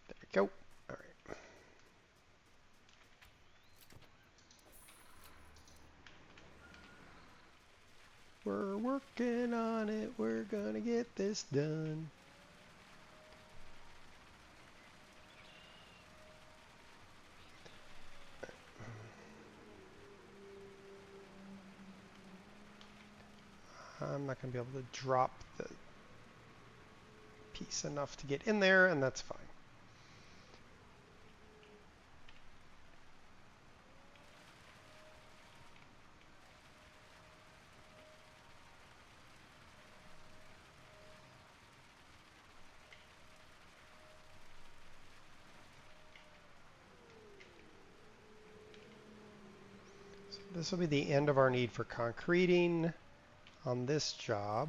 There we go. All right. We're working on it. We're gonna get this done. I'm not going to be able to drop the piece enough to get in there, and that's fine. So this will be the end of our need for concreting on this job.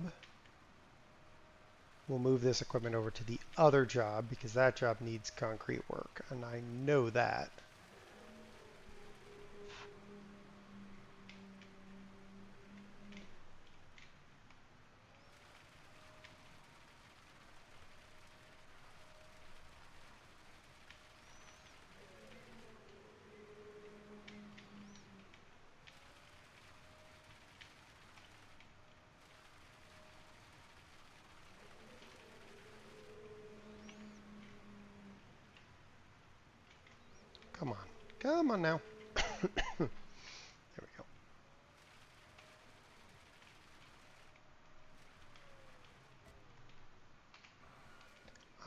We'll move this equipment over to the other job because that job needs concrete work, and I know that. Come on. Come on now. There we go.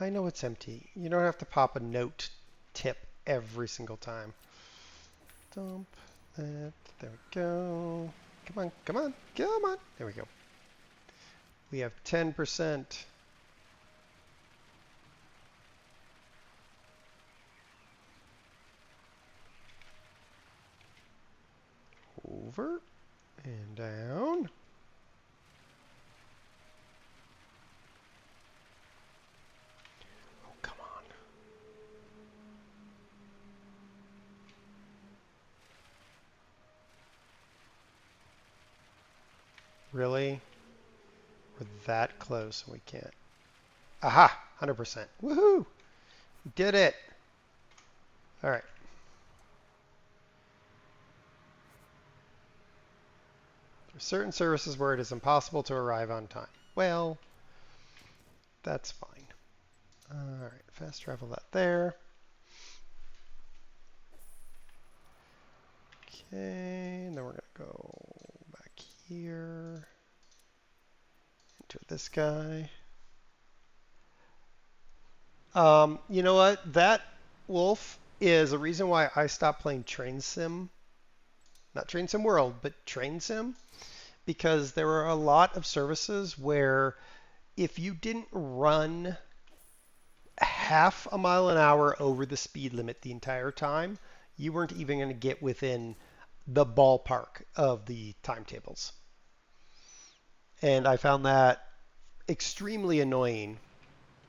I know it's empty. You don't have to pop a note tip every single time. Dump that. There we go. Come on, come on, come on. There we go. We have 10%. Over and down. Oh, come on. Really? We're that close and we can't. Aha! 100%. Woohoo! We did it! All right. There are certain services where it is impossible to arrive on time. Well, that's fine. All right, fast travel that there. Okay, and then we're going to go back here. Enter this guy. You know what? That, Wolf, is a reason why I stopped playing Train Sim. Not Train Sim World, but Train Sim. Because there were a lot of services where if you didn't run half a mile an hour over the speed limit the entire time, you weren't even going to get within the ballpark of the timetables. And I found that extremely annoying.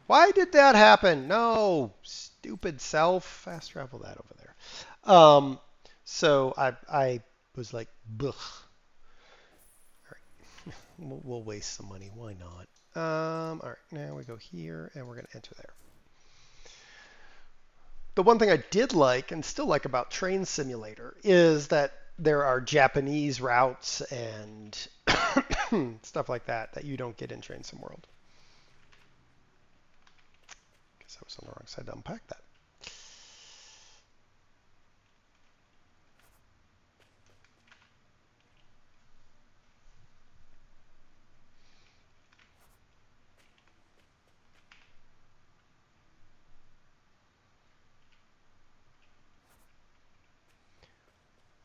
Why did that happen? No, stupid self. Fast travel that over there. So I was like, blech. All right, we'll waste some money. Why not? All right, now we go here and we're going to enter there. The one thing I did like and still like about Train Simulator is that there are Japanese routes and stuff like that that you don't get in Train Sim World. Guess I was on the wrong side to unpack that.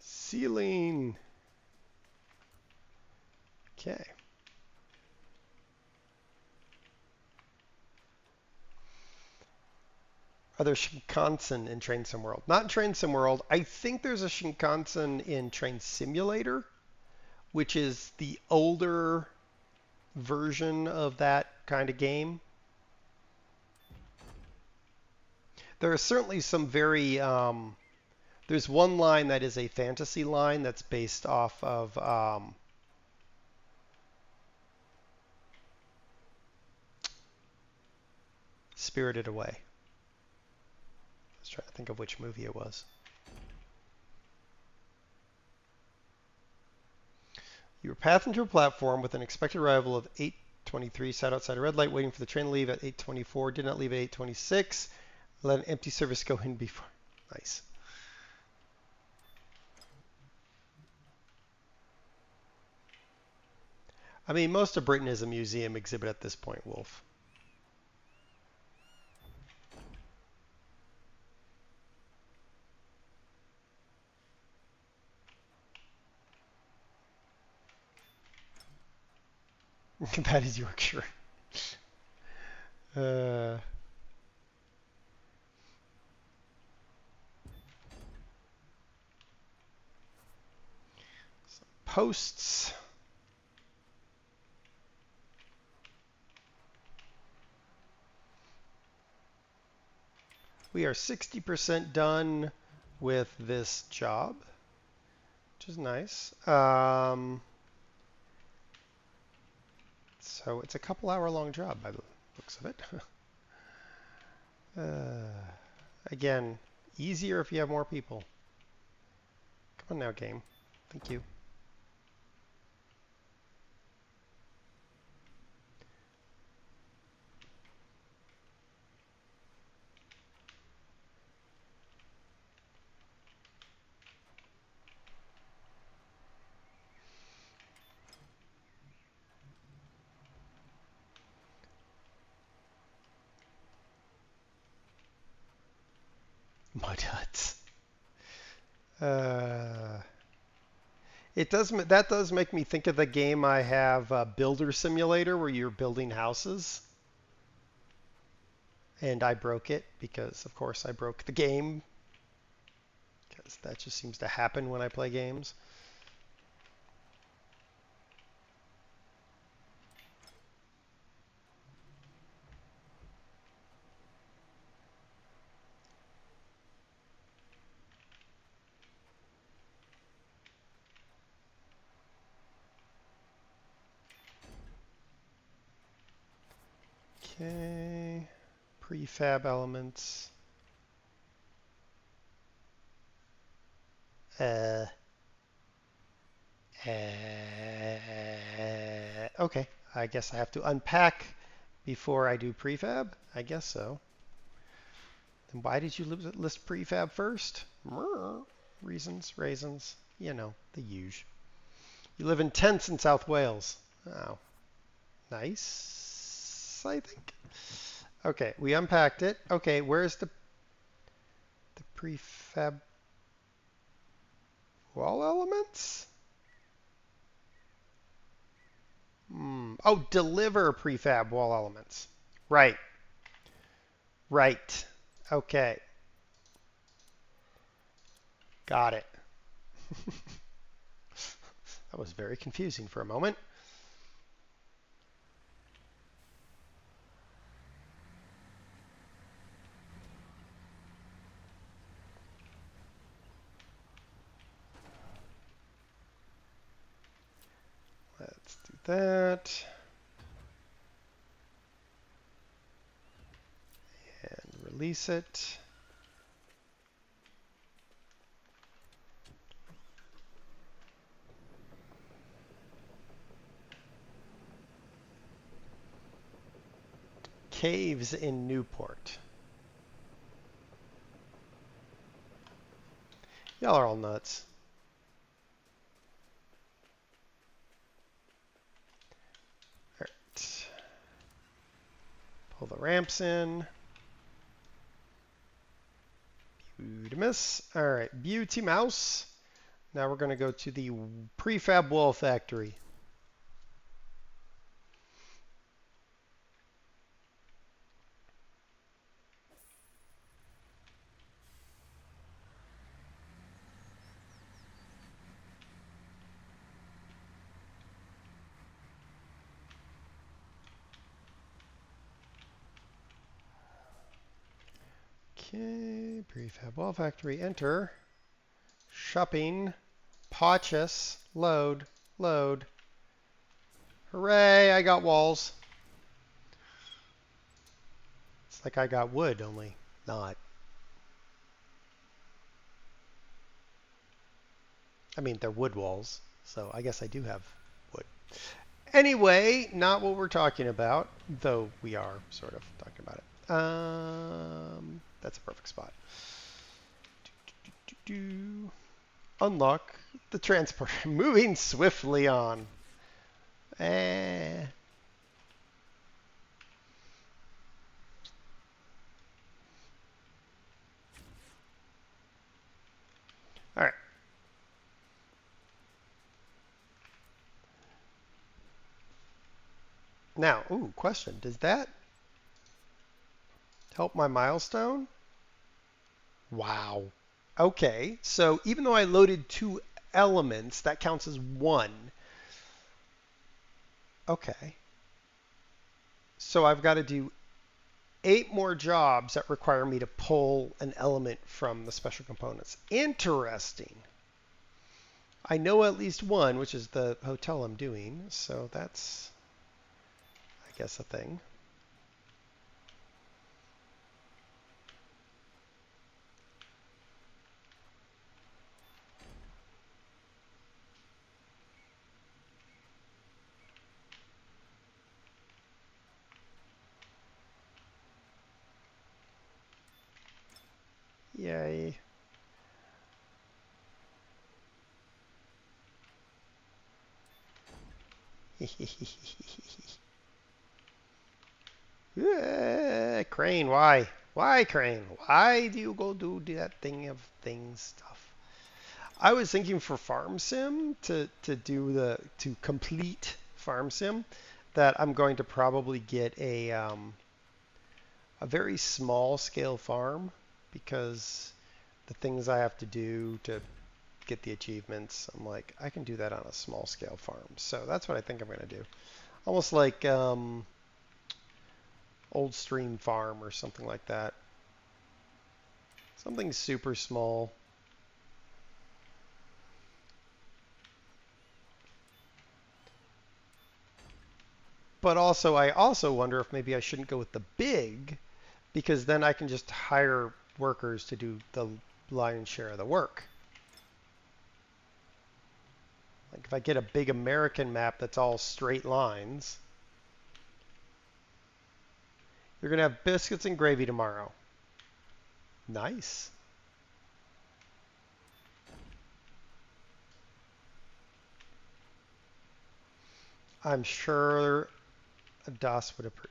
Ceiling. Okay. Are there Shinkansen in Train Sim World? Not in Train Sim World. I think there's a Shinkansen in Train Simulator, which is the older version of that kind of game. There are certainly some very there's one line that is a fantasy line that's based off of Spirited Away. I was trying to think of which movie it was. You were passing through a platform with an expected arrival of 8:23, sat outside a red light waiting for the train to leave at 8:24, did not leave at 8:26, let an empty service go in before. Nice. I mean, most of Britain is a museum exhibit at this point, Wolf. That is Yorkshire. Some posts. We are 60% done with this job, which is nice. So it's a couple hour long job by the looks of it. Again, easier if you have more people. Come on now, game. Thank you. Mud huts. That does make me think of the game I have, Builder Simulator, where you're building houses. And I broke it because, of course, I broke the game. Because that just seems to happen when I play games. Okay, prefab elements. Okay, I guess I have to unpack before I do prefab. I guess so. Then why did you list prefab first? Reasons, raisins, you know, the usual. You live in tents in South Wales. Oh, nice, I think. Okay, we unpacked it. Okay, where's the prefab wall elements? Oh, deliver prefab wall elements. Right. Right. Okay. Got it. That was very confusing for a moment. Let's do that. And release it. Caves in Newport. Y'all are all nuts. All right. Pull the ramps in. Beautimus. All right, Beauty Mouse. Now we're going to go to the prefab wall factory. Okay, prefab wall factory, enter. Shopping, purchase, load, load. Hooray, I got walls. It's like I got wood, only not. I mean, they're wood walls, so I guess I do have wood. Anyway, not what we're talking about, though we are sort of talking about it. That's a perfect spot. Unlock the transporter. Moving swiftly on. All right. Now, ooh, question. Does that help my milestone? Wow. Okay, so even though I loaded 2 elements, that counts as 1. Okay. So I've got to do 8 more jobs that require me to pull an element from the special components. Interesting. I know at least one, which is the hotel I'm doing, so that's, I guess, a thing. Yay. Crane, why? Why, Crane? Why do you go do that thing of things stuff? I was thinking for Farm Sim to complete Farm Sim that I'm going to probably get a very small scale farm because the things I have to do to get the achievements, I'm like, I can do that on a small scale farm. So that's what I think I'm going to do. Almost like Old Stream Farm or something like that. Something super small. But also, I also wonder if maybe I shouldn't go with the big, because then I can just hire workers to do the lion's share of the work. Like if I get a big American map that's all straight lines, you're going to have biscuits and gravy tomorrow. Nice. I'm sure DOS would approve.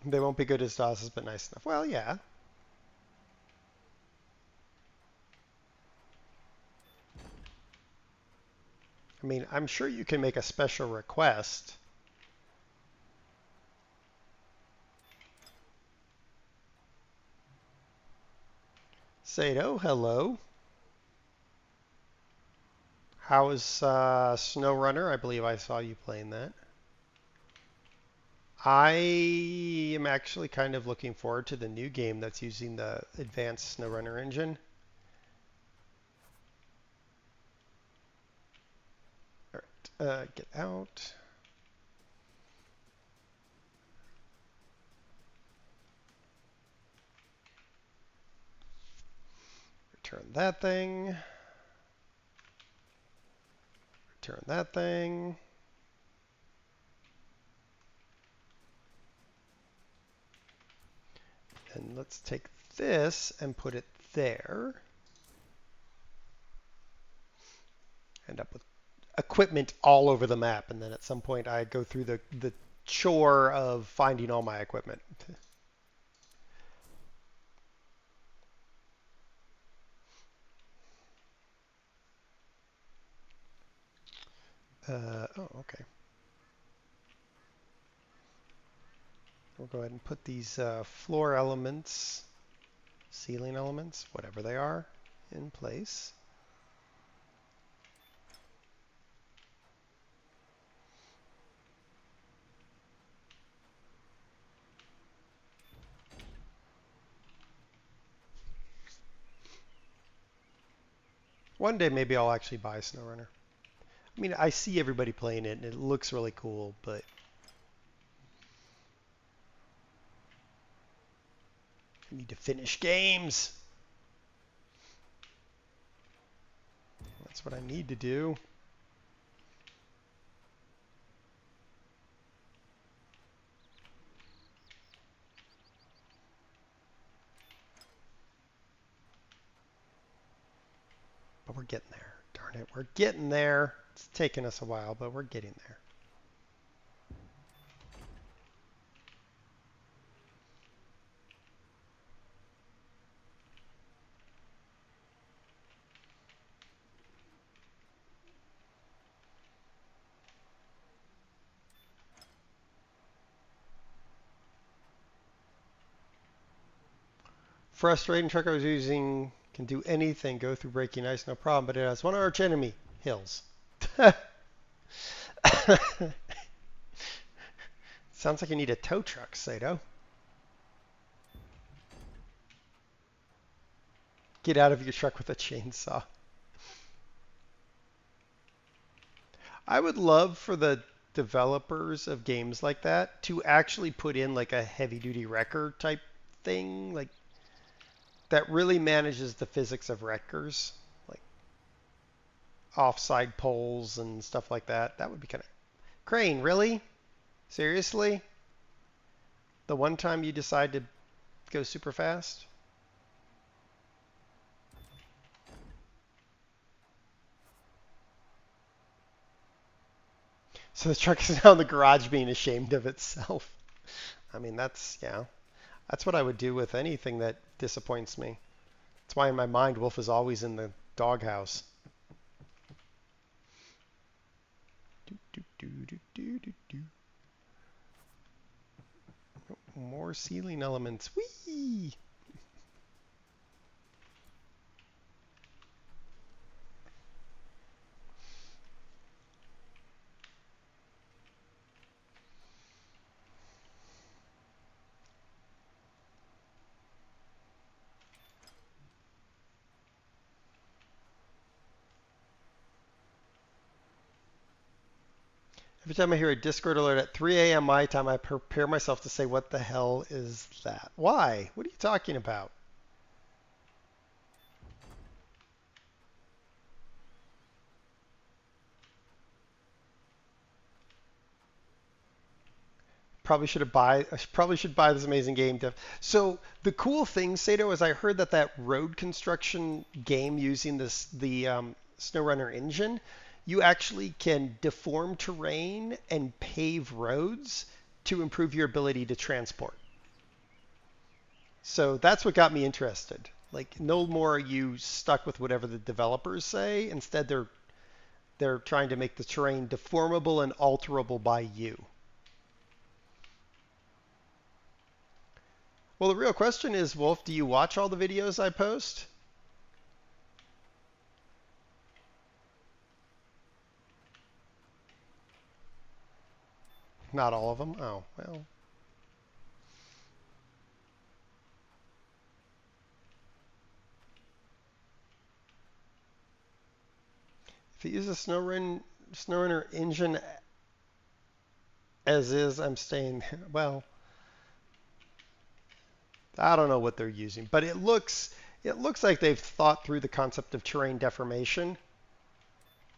They won't be good as DOSes, but nice enough. Well, yeah. I mean, I'm sure you can make a special request. Sato, hello. How is SnowRunner? I believe I saw you playing that. I am actually kind of looking forward to the new game that's using the advanced SnowRunner engine. All right, get out. Return that thing. Return that thing. And let's take this and put it there. End up with equipment all over the map, and then at some point I go through the chore of finding all my equipment. Oh, okay. We'll go ahead and put these floor elements, ceiling elements, whatever they are, in place. One day maybe I'll actually buy SnowRunner. I mean, I see everybody playing it and it looks really cool, but I need to finish games. That's what I need to do. But we're getting there. Darn it, we're getting there. It's taken us a while, but we're getting there. Frustrating truck I was using can do anything, go through breaking ice, no problem, but it has one arch enemy, hills. Sounds like you need a tow truck, Sato. Get out of your truck with a chainsaw. I would love for the developers of games like that to actually put in like a heavy duty wrecker type thing, like that really manages the physics of Rutgers, like offside poles and stuff like that. That would be kind of Crane. Really? Seriously? The one time you decide to go super fast? So the truck is now in the garage being ashamed of itself. I mean, that's, yeah. That's what I would do with anything that disappoints me. That's why in my mind, Wolf is always in the doghouse. Oh, more ceiling elements. Whee! Every time I hear a Discord alert at 3 a.m. my time, I prepare myself to say, what the hell is that? Why? What are you talking about? Probably should buy this amazing game. So the cool thing, Sato, is I heard that road construction game using the SnowRunner engine, you actually can deform terrain and pave roads to improve your ability to transport. So that's what got me interested. Like, no more are you stuck with whatever the developers say. Instead, they're trying to make the terrain deformable and alterable by you. Well, the real question is, Wolf, do you watch all the videos I post? Not all of them? Oh, well. If you use a SnowRunner engine as is, I'm staying, well, I don't know what they're using, but it looks like they've thought through the concept of terrain deformation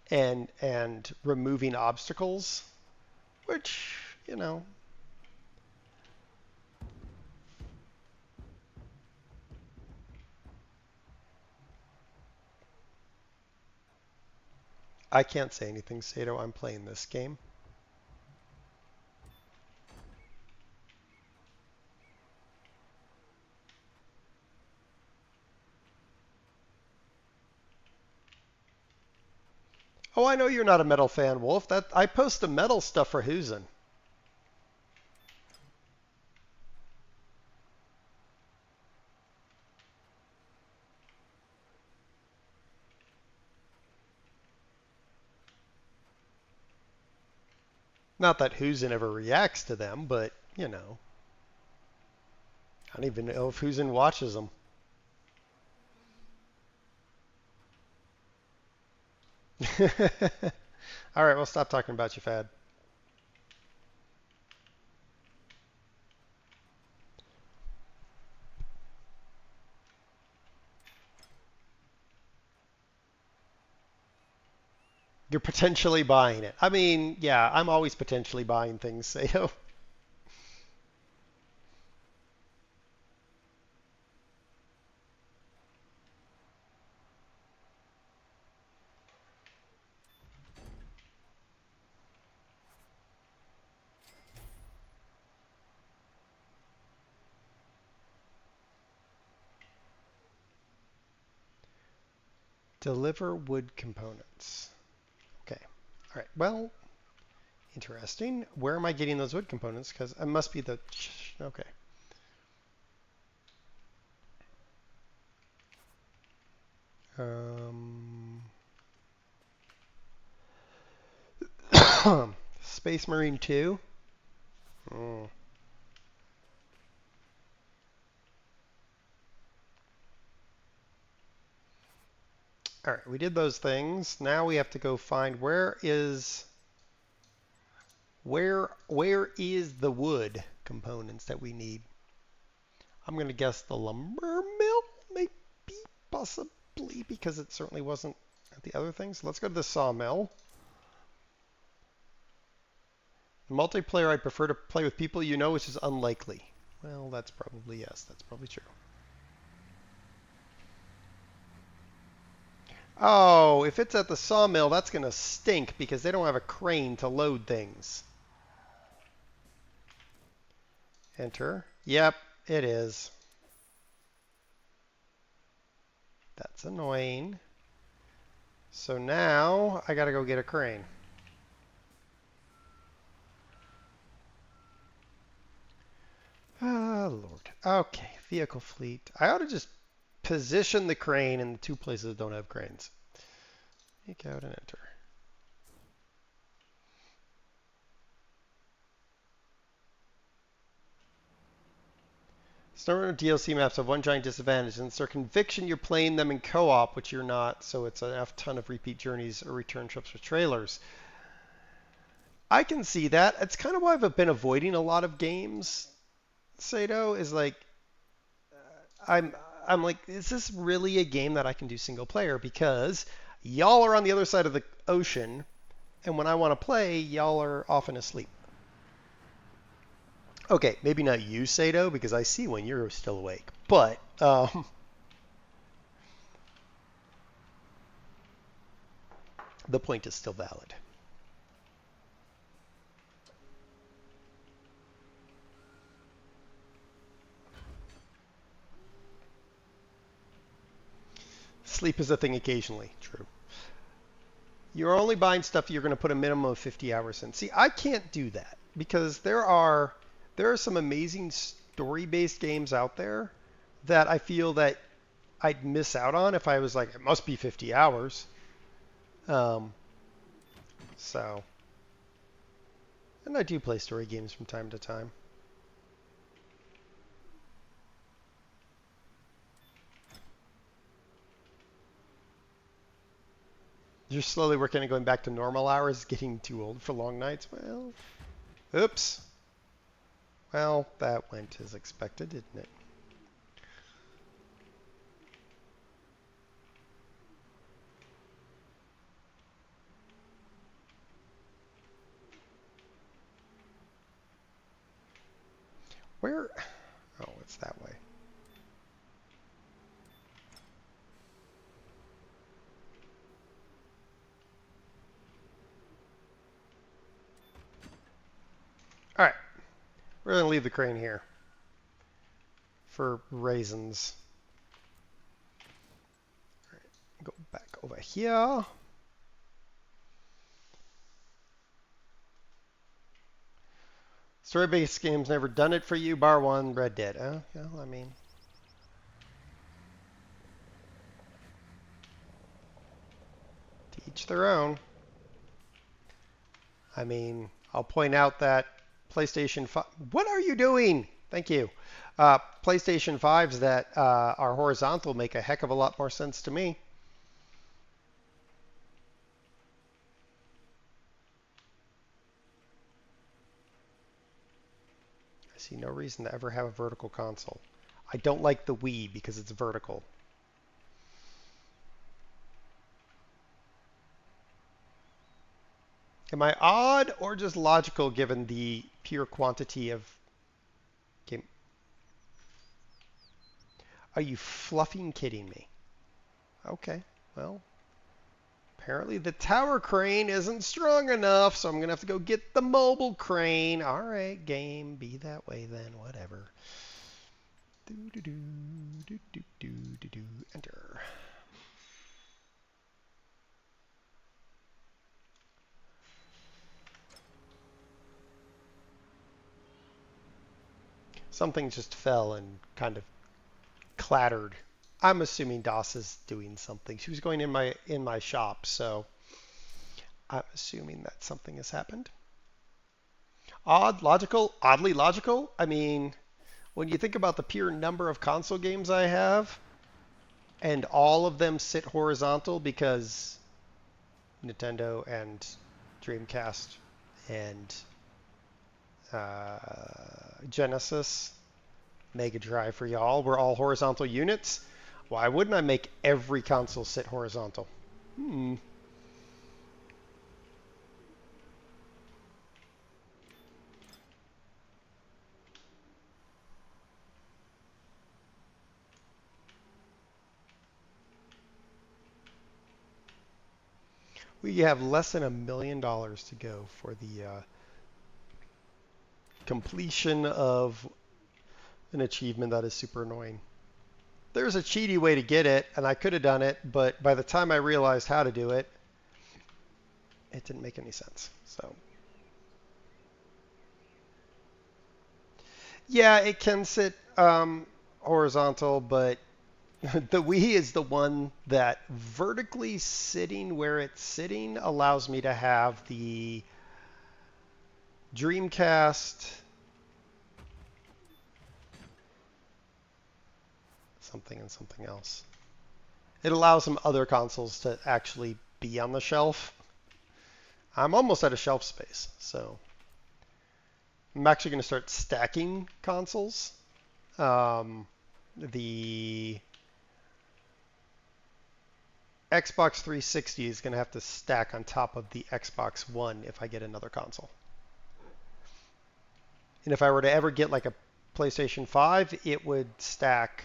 and removing obstacles, which, you know, I can't say anything, Sato. I'm playing this game. Oh, I know you're not a metal fan, Wolf. That I post the metal stuff for Huzen. Not that Huzen ever reacts to them, but, you know. I don't even know if Huzen watches them. All right, we'll stop talking about you, Fad. You're potentially buying it. I mean, yeah, I'm always potentially buying things, Sato. Deliver wood components. Okay. All right. Well, interesting. Where am I getting those wood components? Because it must be the... Okay. Space Marine 2. Oh. All right, we did those things. Now we have to go find where is the wood components that we need. I'm going to guess the lumber mill, maybe, possibly, because it certainly wasn't at the other things. Let's go to the sawmill. Multiplayer, I prefer to play with people you know, which is unlikely. Well, that's probably, yes, that's probably true. Oh, if it's at the sawmill, that's going to stink because they don't have a crane to load things. Enter. Yep, it is. That's annoying. So now I got to go get a crane. Ah, Lord. Okay, vehicle fleet. I ought to just position the crane in the two places that don't have cranes. Take out and enter. Some DLC maps have one giant disadvantage, and it's their conviction you're playing them in co-op, which you're not, so it's a ton of repeat journeys or return trips with trailers. I can see that. It's kind of why I've been avoiding a lot of games, Sato, is like, I'm like, is this really a game that I can do single player? Because y'all are on the other side of the ocean, and when I want to play, y'all are often asleep. Okay, maybe not you, Sato, because I see when you're still awake. But, the point is still valid. Sleep is a thing occasionally. True. You're only buying stuff you're going to put a minimum of 50 hours in. See, I can't do that because there are some amazing story-based games out there that I feel that I'd miss out on if I was like, it must be 50 hours. So, and I do play story games from time to time. You're slowly working on going back to normal hours, getting too old for long nights. Well, oops. Well, that went as expected, didn't it? Where? Oh, it's that way. All right. We're going to leave the crane here for raisins. All right. Go back over here. Story-based games never done it for you, bar one, Red Dead. Oh, yeah, I mean. To each their own. I mean, I'll point out that PlayStation 5. What are you doing? Thank you. PlayStation 5s that are horizontal make a heck of a lot more sense to me. I see no reason to ever have a vertical console. I don't like the Wii because it's vertical. Am I odd or just logical given the pure quantity of game? Are you fluffing kidding me? Okay, well, apparently the tower crane isn't strong enough, so I'm going to have to go get the mobile crane. All right, game, be that way then, whatever. Enter. Something just fell and kind of clattered. I'm assuming Doss is doing something. She was going in my shop, so I'm assuming that something has happened. Odd, logical, oddly logical. I mean, when you think about the pure number of console games I have, and all of them sit horizontal because Nintendo and Dreamcast and Genesis, Mega Drive for y'all, were all horizontal units. Why wouldn't I make every console sit horizontal? Hmm. We have less than $1 million to go for the completion of an achievement that is super annoying. There's a cheaty way to get it, and I could have done it, but by the time I realized how to do it, it didn't make any sense. So, yeah, it can sit horizontal, but the Wii is the one that vertically sitting where it's sitting allows me to have the Dreamcast, something and something else. It allows some other consoles to actually be on the shelf. I'm almost out of shelf space, so I'm actually going to start stacking consoles. The Xbox 360 is going to have to stack on top of the Xbox One if I get another console. And if I were to ever get like a PlayStation 5, it would stack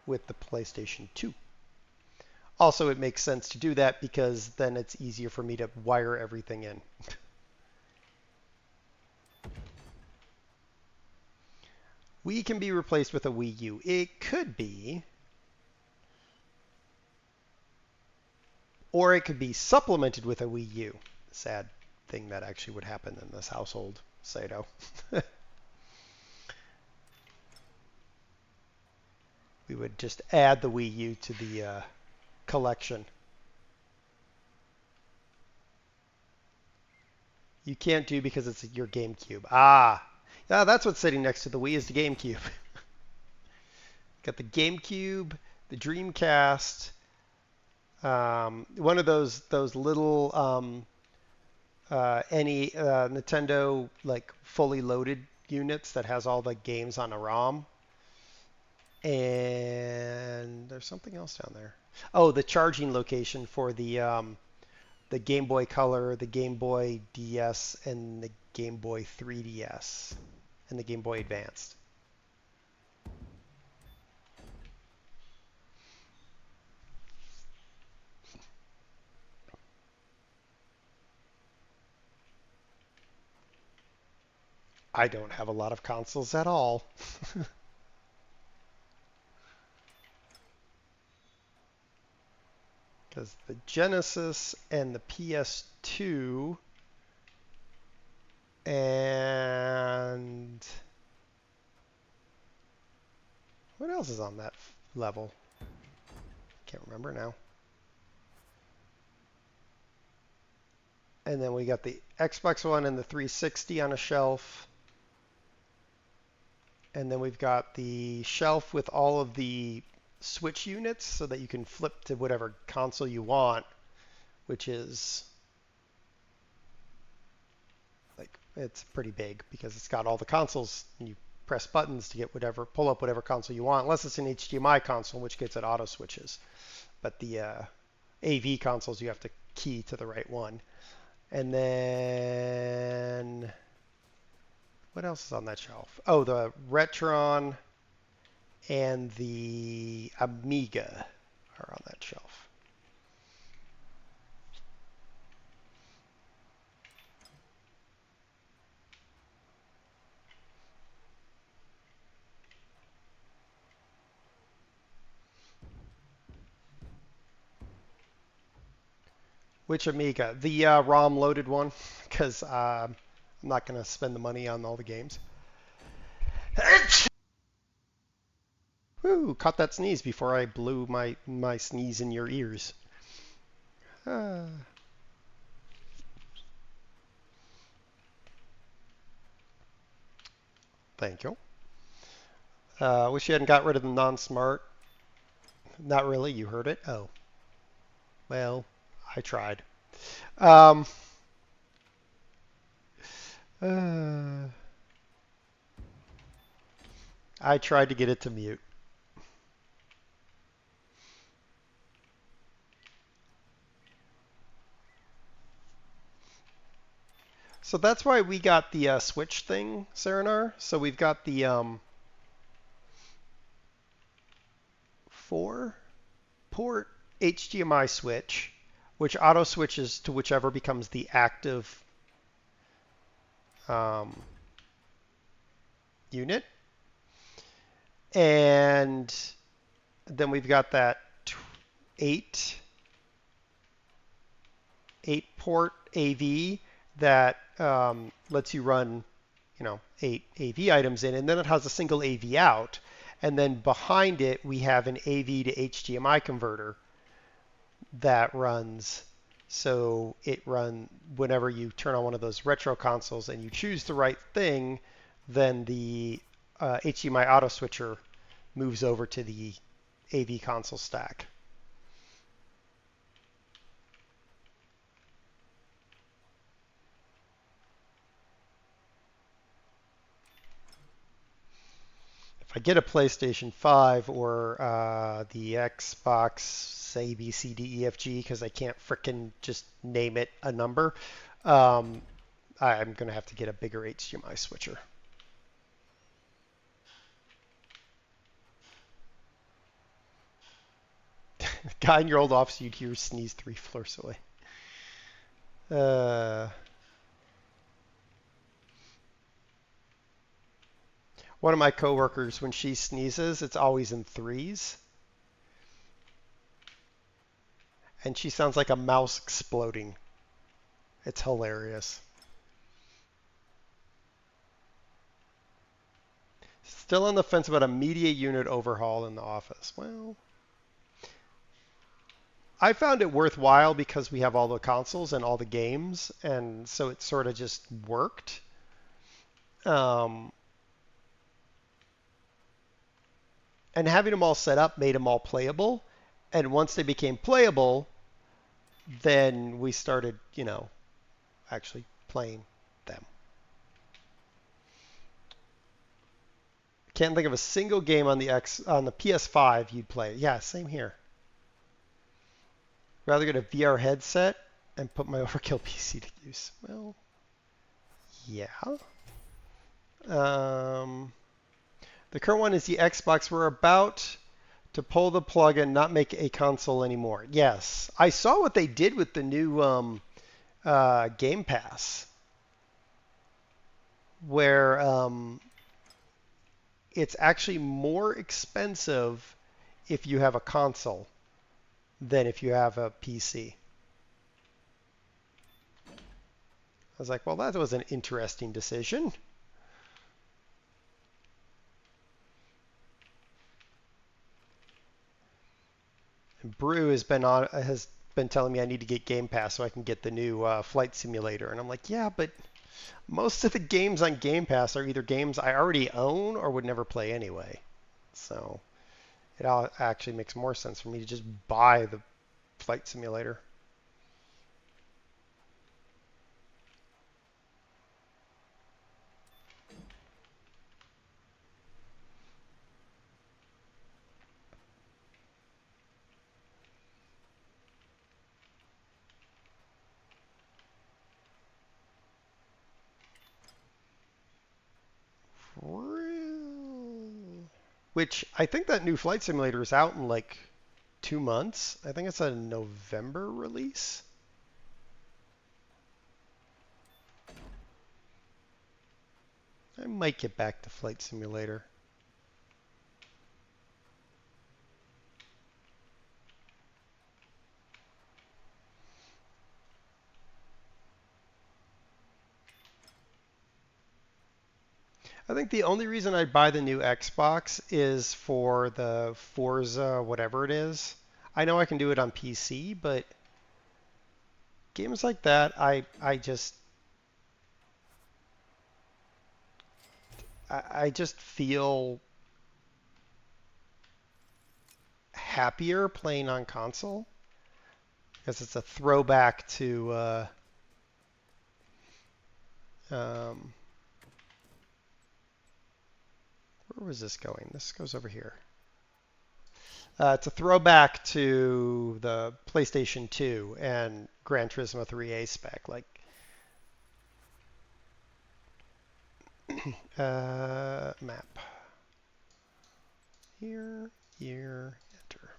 with the PlayStation 2. Also, it makes sense to do that because then it's easier for me to wire everything in. Wii can be replaced with a Wii U. It could be. Or it could be supplemented with a Wii U. Sad thing that actually would happen in this household, Sato. We would just add the Wii U to the collection. You can't do because it's your GameCube. Ah, yeah, that's what's sitting next to the Wii is the GameCube. Got the GameCube, the Dreamcast, one of those little any Nintendo like fully loaded units that has all the games on a ROM. And there's something else down there. Oh, the charging location for the Game Boy Color, the Game Boy DS, and the Game Boy 3DS, and the Game Boy Advanced. I don't have a lot of consoles at all. Because the Genesis and the PS2 and what else is on that level? Can't remember now. And then we got the Xbox One and the 360 on a shelf. And then we've got the shelf with all of the Switch units so that you can flip to whatever console you want, which is like, it's pretty big because it's got all the consoles and you press buttons to get whatever, pull up whatever console you want, unless it's an HDMI console, in which case it auto switches. But the AV consoles, you have to key to the right one. And then what else is on that shelf? Oh, the Retron and the Amiga are on that shelf. Which Amiga? The ROM loaded one, because I'm not going to spend the money on all the games. Woo, caught that sneeze before I blew my sneeze in your ears. Thank you. Wish you hadn't got rid of the non-smart. Not really, you heard it? Oh. Well, I tried. I tried to get it to mute. So that's why we got the switch thing, Serenar. So we've got the 4-port HDMI switch, which auto switches to whichever becomes the active unit. And then we've got that 8-port AV that lets you run, 8 AV items in, and then it has a single AV out. And then behind it, we have an AV to HDMI converter that runs. So it whenever you turn on one of those retro consoles and you choose the right thing, then the HDMI auto switcher moves over to the AV console stack. If I get a PlayStation 5 or the Xbox A, B, C, D, E, F, G, because I can't frickin' just name it a number, I'm going to have to get a bigger HDMI switcher. Guy in your old office, you'd hear sneeze 3 floors away. One of my coworkers, when she sneezes, it's always in 3s. And she sounds like a mouse exploding. It's hilarious. Still on the fence about a media unit overhaul in the office. Well, I found it worthwhile because we have all the consoles and all the games, and so it sort of just worked. And having them all set up made them all playable. And once they became playable, then we started, actually playing them. Can't think of a single game on the PS5 you'd play. Yeah, same here. Rather get a VR headset and put my Overkill PC to use. Well, yeah. The current one is the Xbox. We're about to pull the plug and not make a console anymore. Yes. I saw what they did with the new Game Pass, where it's actually more expensive if you have a console than if you have a PC. I was like, well, that was an interesting decision. And Brew has been telling me I need to get Game Pass so I can get the new Flight Simulator. And I'm like, yeah, but most of the games on Game Pass are either games I already own or would never play anyway. So it actually makes more sense for me to just buy the Flight Simulator. Which I think that new Flight Simulator is out in like 2 months. I think it's a November release. I might get back to Flight Simulator. I think the only reason I'd buy the new Xbox is for the Forza, whatever it is. I know I can do it on PC, but games like that, I just feel happier playing on console because it's a throwback to where was this going? This goes over here. It's a throwback to the PlayStation 2 and Gran Turismo 3A spec. Like, Map. Here, enter.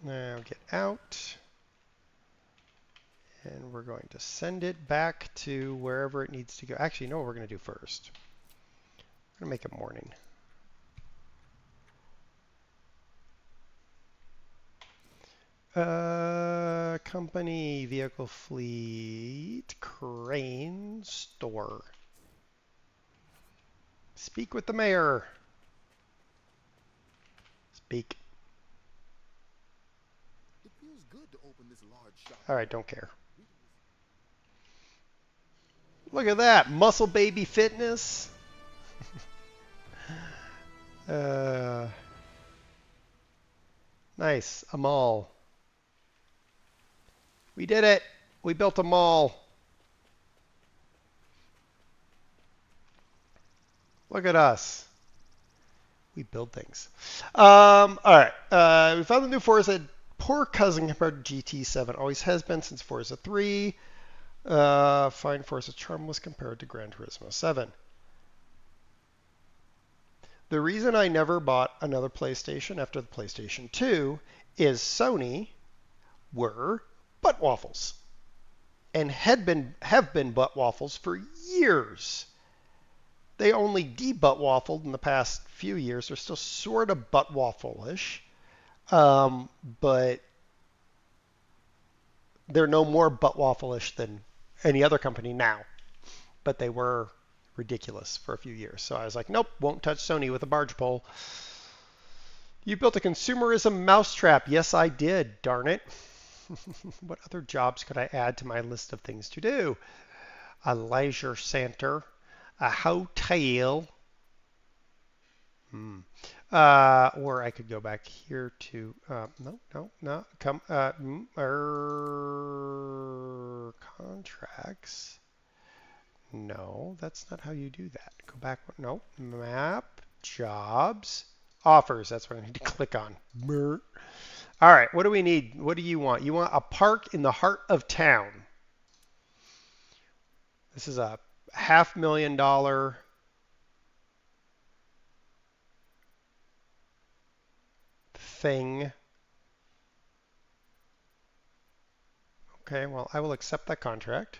Now get out. And we're going to send it back to wherever it needs to go. Actually, you know what we're going to do first? We're going to make it morning. Company, vehicle fleet, crane, store. Speak with the mayor. Speak. It feels good to open this large shop. All right, don't care. Look at that, muscle baby fitness. Nice, a mall. We did it. We built a mall. Look at us. We build things. All right. We found the new Forza. Poor cousin compared to GT7. Always has been since Forza 3. Find Forza Charmless compared to Gran Turismo 7. The reason I never bought another PlayStation after the PlayStation 2 is Sony were butt waffles and have been butt waffles for years. They only de-butt waffled in the past few years. They're still sort of butt waffle-ish, but they're no more butt waffle-ish than any other company now. But they were ridiculous for a few years. So I was like, nope, won't touch Sony with a barge pole. You built a consumerism mousetrap. Yes, I did, darn it. What other jobs could I add to my list of things to do? A leisure center, a hotel. Or I could go back here to, no, contracts. No, that's not how you do that. Go back, no, map, jobs, offers. That's what I need to click on. All right, what do we need? What do you want? You want a park in the heart of town. This is a $500,000 thing. Okay, well, I will accept that contract.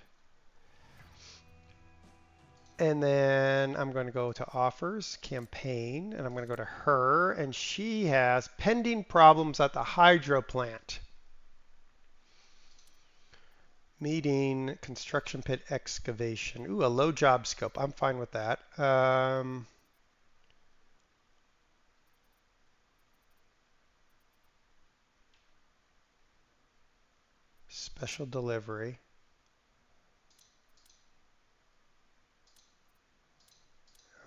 And then I'm going to go to offers, campaign, and I'm going to go to her, and she has pending problems at the hydro plant. Meeting, construction pit excavation. Ooh, a low job scope. I'm fine with that. Special delivery.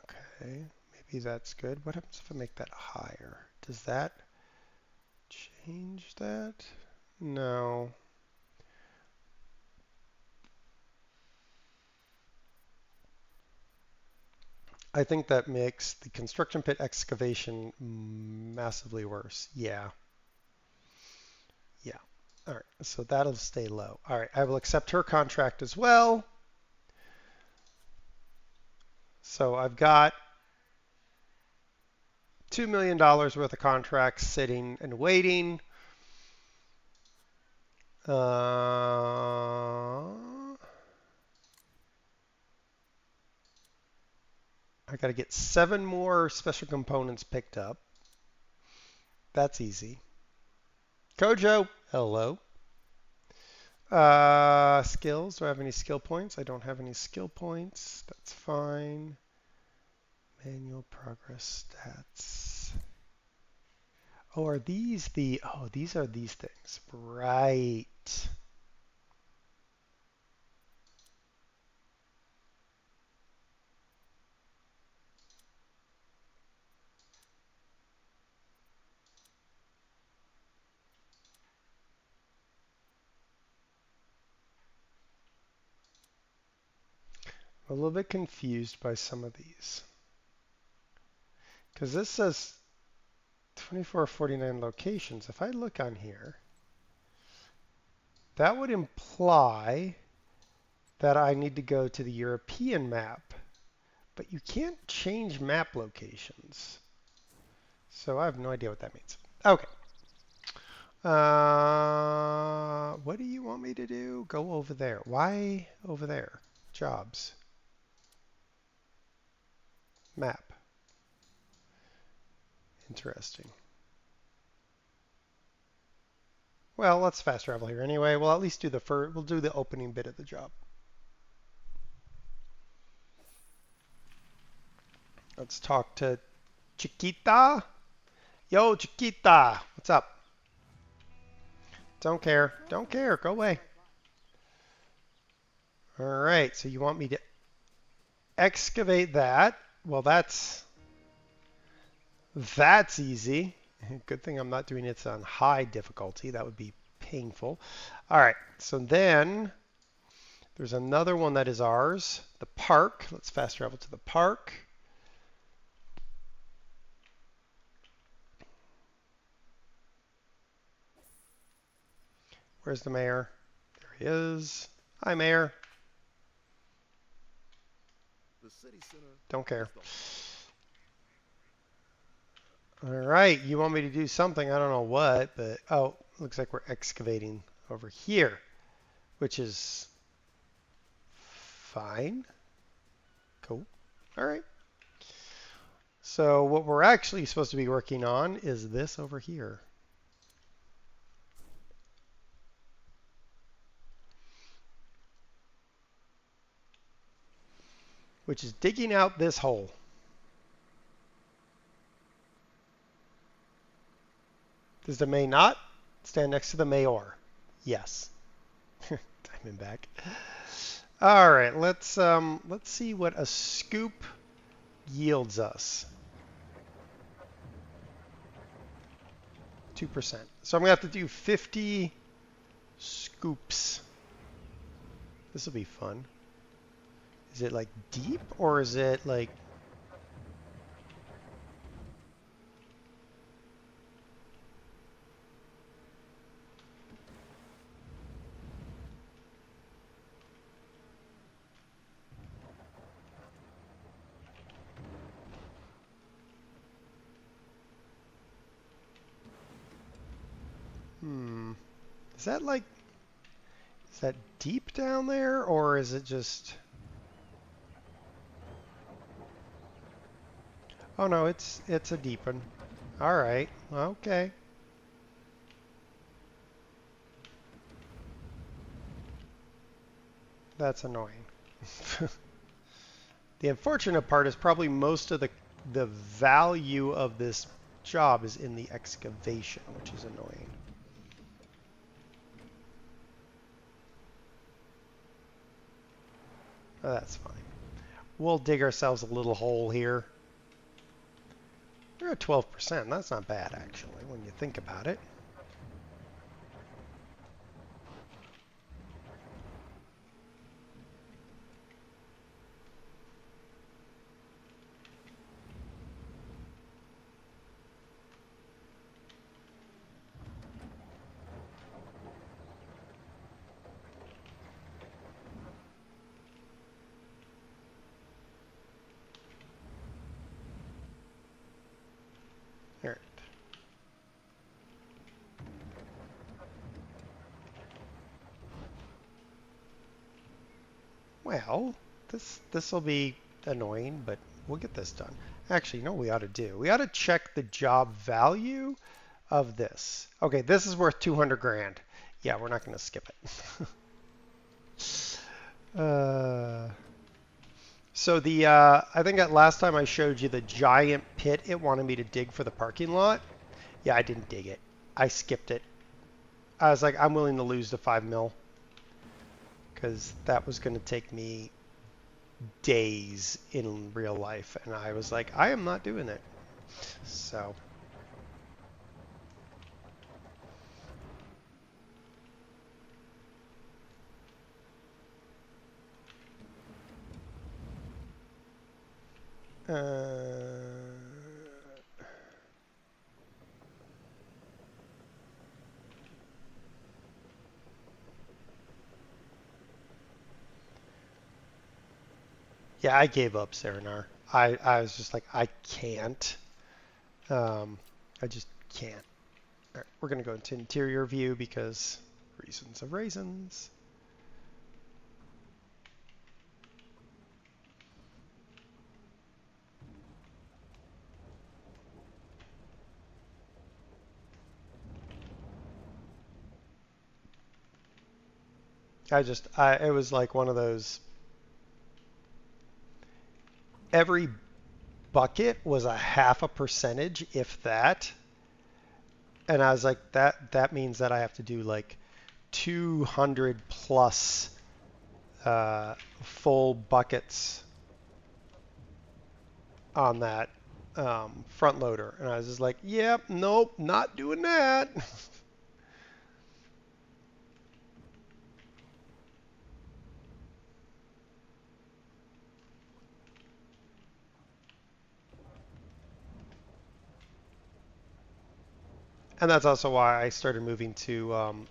Okay, maybe that's good. What happens if I make that higher? Does that change that? No. I think that makes the construction pit excavation massively worse. Yeah. Yeah. All right. So that'll stay low. All right. I will accept her contract as well. So I've got $2 million worth of contracts sitting and waiting. I got to get 7 more special components picked up. That's easy. Kojo, hello. Skills, do I have any skill points? I don't have any skill points. That's fine. Manual progress stats. Oh, are these the, oh, these are these things. Right. I'm a little bit confused by some of these. Because this says 2449 locations. If I look on here, that would imply that I need to go to the European map, but you can't change map locations. So I have no idea what that means. Okay. What do you want me to do? Go over there. Why over there? Jobs. Map. Interesting. Well, let's fast travel here anyway. We'll at least do we'll do the opening bit of the job. Let's talk to Chiquita. Yo, Chiquita. What's up? Don't care. Don't care. Go away. All right. So you want me to excavate that? Well, that's easy. Good thing I'm not doing it on high difficulty. That would be painful. All right. So then there's another one that is ours. The park. Let's fast travel to the park. Where's the mayor? There he is. Hi, mayor. The city center. Don't care. All right, you want me to do something? I don't know what, but oh, looks like we're excavating over here, which is fine. Cool. All right. So what we're actually supposed to be working on is this over here. Which is digging out this hole. Does the May not stand next to the Mayor? Yes. Diamondback. All right, let's see what a scoop yields us. 2%. So I'm gonna have to do 50 scoops. This will be fun. Is it like deep or is it like... Is that like... Is that deep down there or is it just... Oh no, it's a deep one. All right, okay. That's annoying. The unfortunate part is probably most of the value of this job is in the excavation, which is annoying. Oh, that's fine. We'll dig ourselves a little hole here. We're at 12%. That's not bad, actually, when you think about it. Here. Well, this will be annoying, but we'll get this done. Actually, you know what we ought to do? We ought to check the job value of this. Okay, this is worth 200 grand. Yeah, we're not going to skip it. So the I think that last time I showed you the giant pit it wanted me to dig for the parking lot. Yeah, I didn't dig it. I skipped it. I was like, I'm willing to lose the 5 mil. Because that was going to take me days in real life. And I was like, I am not doing it. So. Yeah, I gave up Serenar. I was just like, I can't. I just can't. All right, we're going to go into interior view because reasons of raisins. It was like one of those, every bucket was a half a percentage, if that. And I was like, that means that I have to do like 200 plus full buckets on that front loader. And I was just like, yep, nope, not doing that. And that's also why I started moving to,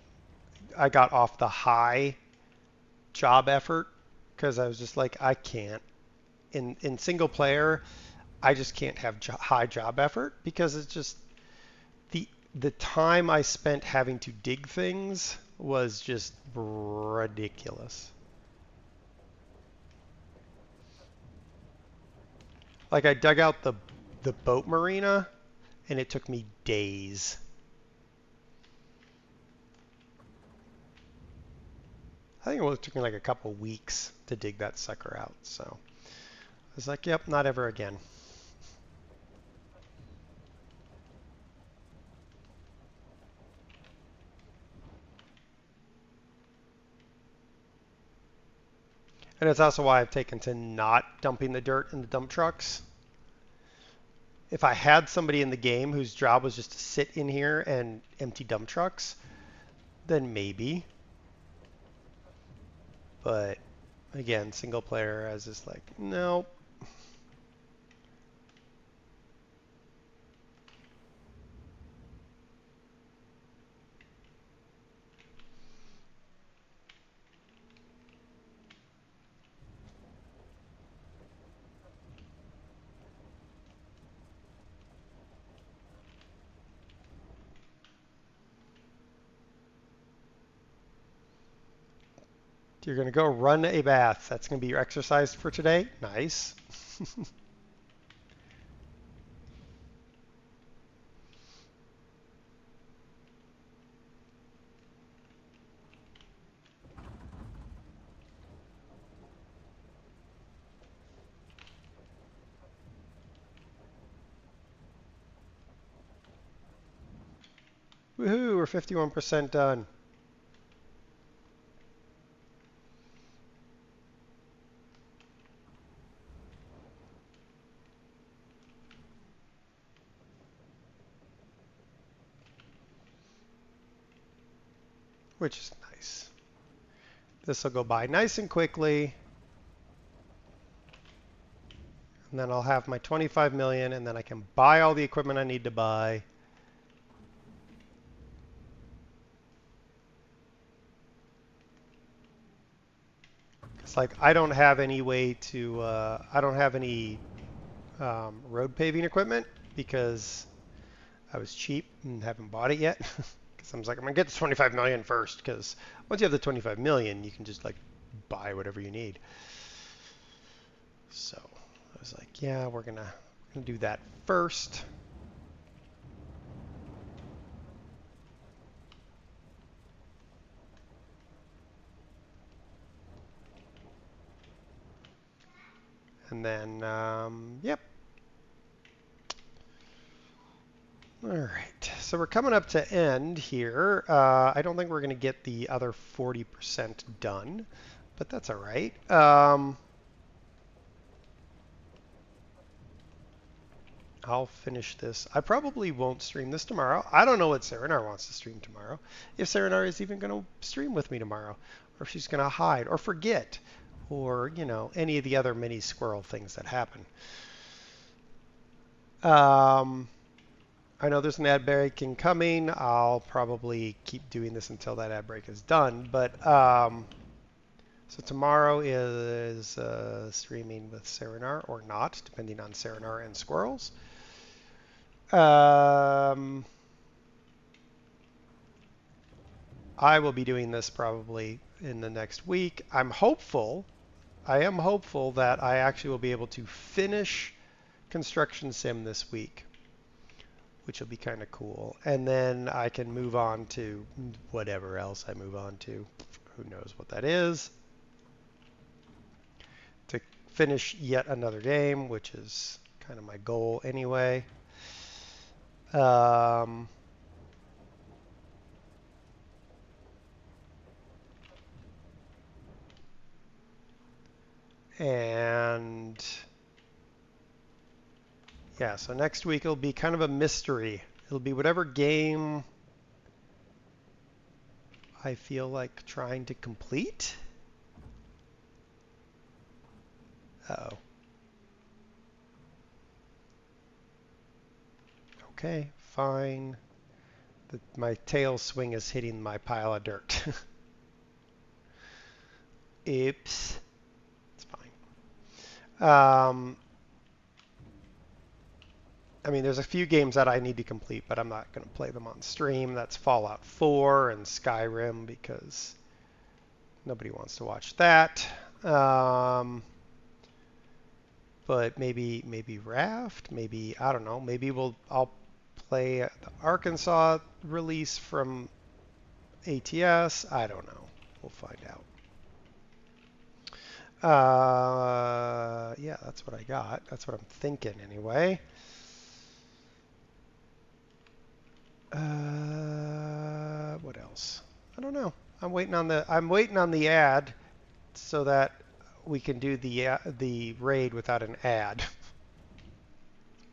I got off the high job effort because I was just like, I can't. In single player, I just can't have high job effort because it's just the time I spent having to dig things was just ridiculous. Like I dug out the boat marina and it took me days. I think it took me like a couple weeks to dig that sucker out. So I was like, yep, not ever again. And it's also why I've taken to not dumping the dirt in the dump trucks. If I had somebody in the game whose job was just to sit in here and empty dump trucks, then maybe. But again, single player, I was just like, nope. You're going to go run a bath. That's going to be your exercise for today. Nice. Woohoo, we're 51% done. Which is nice. This will go by nice and quickly. And then I'll have my 25 million and then I can buy all the equipment I need to buy. It's like I don't have any way to, I don't have any road paving equipment because I was cheap and haven't bought it yet. Because I was like, I'm gonna get the 25 million first. Because once you have the 25 million, you can just like buy whatever you need. So I was like, yeah, we're gonna do that first. And then, yep. All right, so we're coming up to end here. I don't think we're going to get the other 40% done, but that's all right. I'll finish this. I probably won't stream this tomorrow. I don't know what Serenar wants to stream tomorrow. If Serenar is even going to stream with me tomorrow, or if she's going to hide or forget, or, you know, any of the other mini squirrel things that happen. I know there's an ad break incoming. I'll probably keep doing this until that ad break is done. But So tomorrow is streaming with Serenar or not, depending on Serenar and Squirrels. I will be doing this probably in the next week. I am hopeful that I actually will be able to finish Construction Sim this week, which will be kind of cool. And then I can move on to whatever else I move on to. Who knows what that is. To finish yet another game, which is kind of my goal anyway. And yeah, so next week it'll be kind of a mystery. It'll be whatever game I feel like trying to complete. Uh-oh. Okay, fine. My tail swing is hitting my pile of dirt. Oops. It's fine. I mean, there's a few games that I need to complete, but I'm not going to play them on stream. That's Fallout 4 and Skyrim because nobody wants to watch that. But maybe Raft, maybe I don't know. Maybe I'll play the Arkansas release from ATS. I don't know. We'll find out. Yeah, that's what I got. That's what I'm thinking anyway. What else? I don't know. I'm waiting on the ad so that we can do the raid without an ad.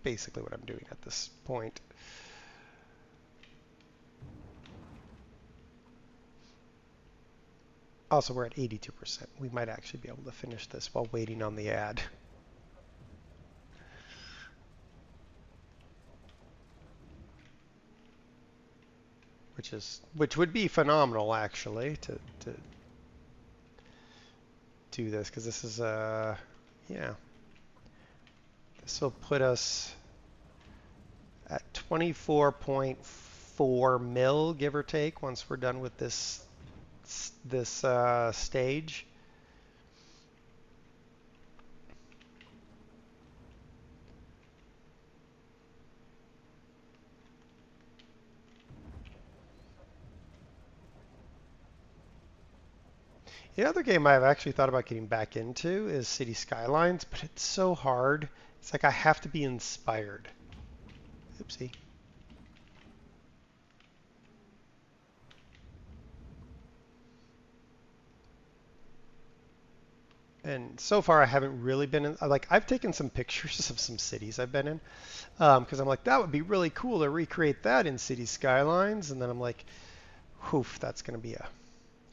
Basically what I'm doing at this point. Also, we're at 82%. We might actually be able to finish this while waiting on the ad. Which would be phenomenal actually to do this, because this is yeah. This will put us at 24.4 mil, give or take, once we're done with this stage. The other game I've actually thought about getting back into is City Skylines, but it's so hard. It's like I have to be inspired. Oopsie. And so far I haven't really been in, like I've taken some pictures of some cities I've been in, because I'm like, that would be really cool to recreate that in City Skylines. And then I'm like, whoof, that's going to be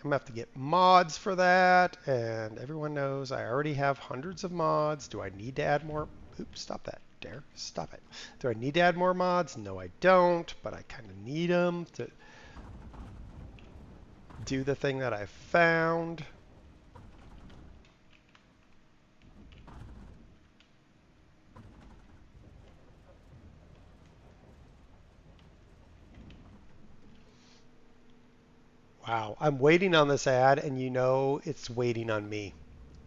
I'm going to have to get mods for that. And everyone knows I already have hundreds of mods. Do I need to add more? Oops, stop that, Dare. Stop it. Do I need to add more mods? No, I don't, but I kind of need them to do the thing that I found. Wow, I'm waiting on this ad, and you know it's waiting on me.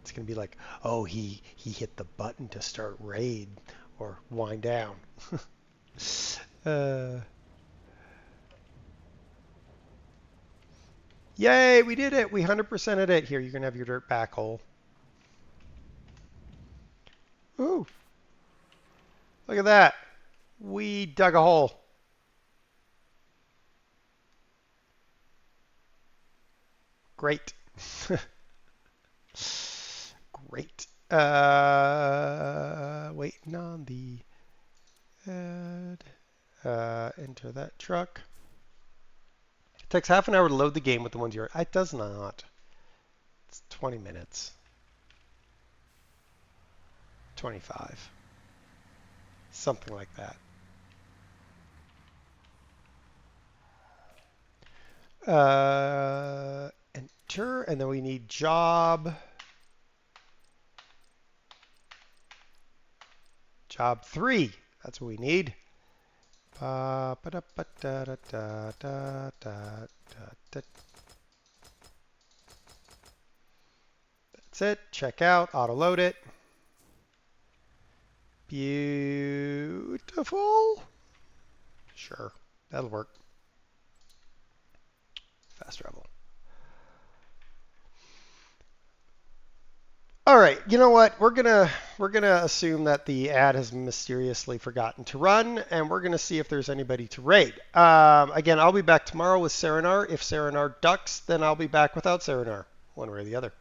It's going to be like, oh, he hit the button to start raid or wind down. Yay, we did it. We 100%ed it. Here, you can have your dirt back hole. Ooh. Look at that. We dug a hole. Great. Great. Waiting on the ad. Enter that truck. It takes half an hour to load the game with the ones you're... It does not. It's 20 minutes. 25. Something like that. Enter enter, and then we need job. Job 3. That's what we need. That's it. Check out. Auto load it. Beautiful. Sure, that'll work. Fast travel. All right, you know what? We're gonna assume that the ad has mysteriously forgotten to run, and we're gonna see if there's anybody to raid. Again, I'll be back tomorrow with Serenar. If Serenar ducks, then I'll be back without Serenar, one way or the other.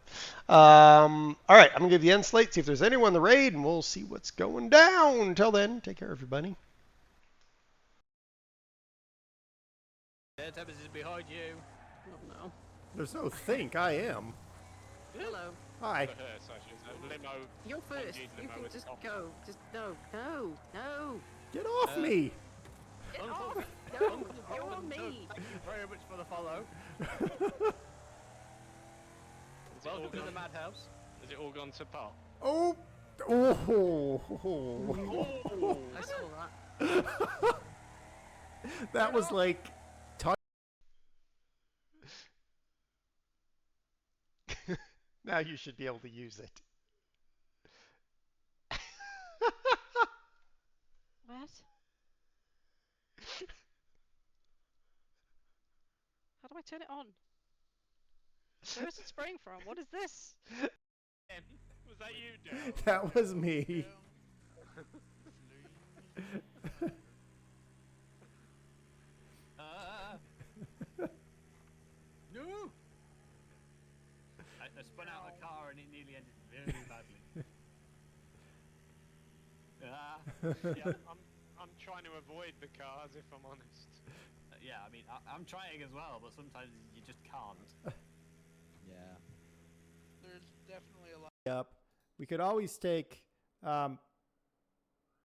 All right, I'm gonna give you end slate, see if there's anyone in the raid, and we'll see what's going down. Until then, take care, everybody. Tempest is behind you. Oh no. There's no think. I am. Hello. Hi. Limo. You're first. Indeed, You limo can is just off. go. Just no. No. No. Get off me. Get Uncle- off. No. You're on me. Thank you very much for the follow. Welcome to the madhouse. Has it all gone to pot? Oh. Oh. I saw that. That was like. Now you should be able to use it. What? How do I turn it on? Where is it spraying from? What is this? Was that you, Dale? That was me. No! I spun out the car and it nearly ended very badly. Yeah, I'm trying to avoid the cars if I'm honest. Yeah, I mean, I'm trying as well, but sometimes you just can't. Yeah. There's definitely a lot. Up. We could always take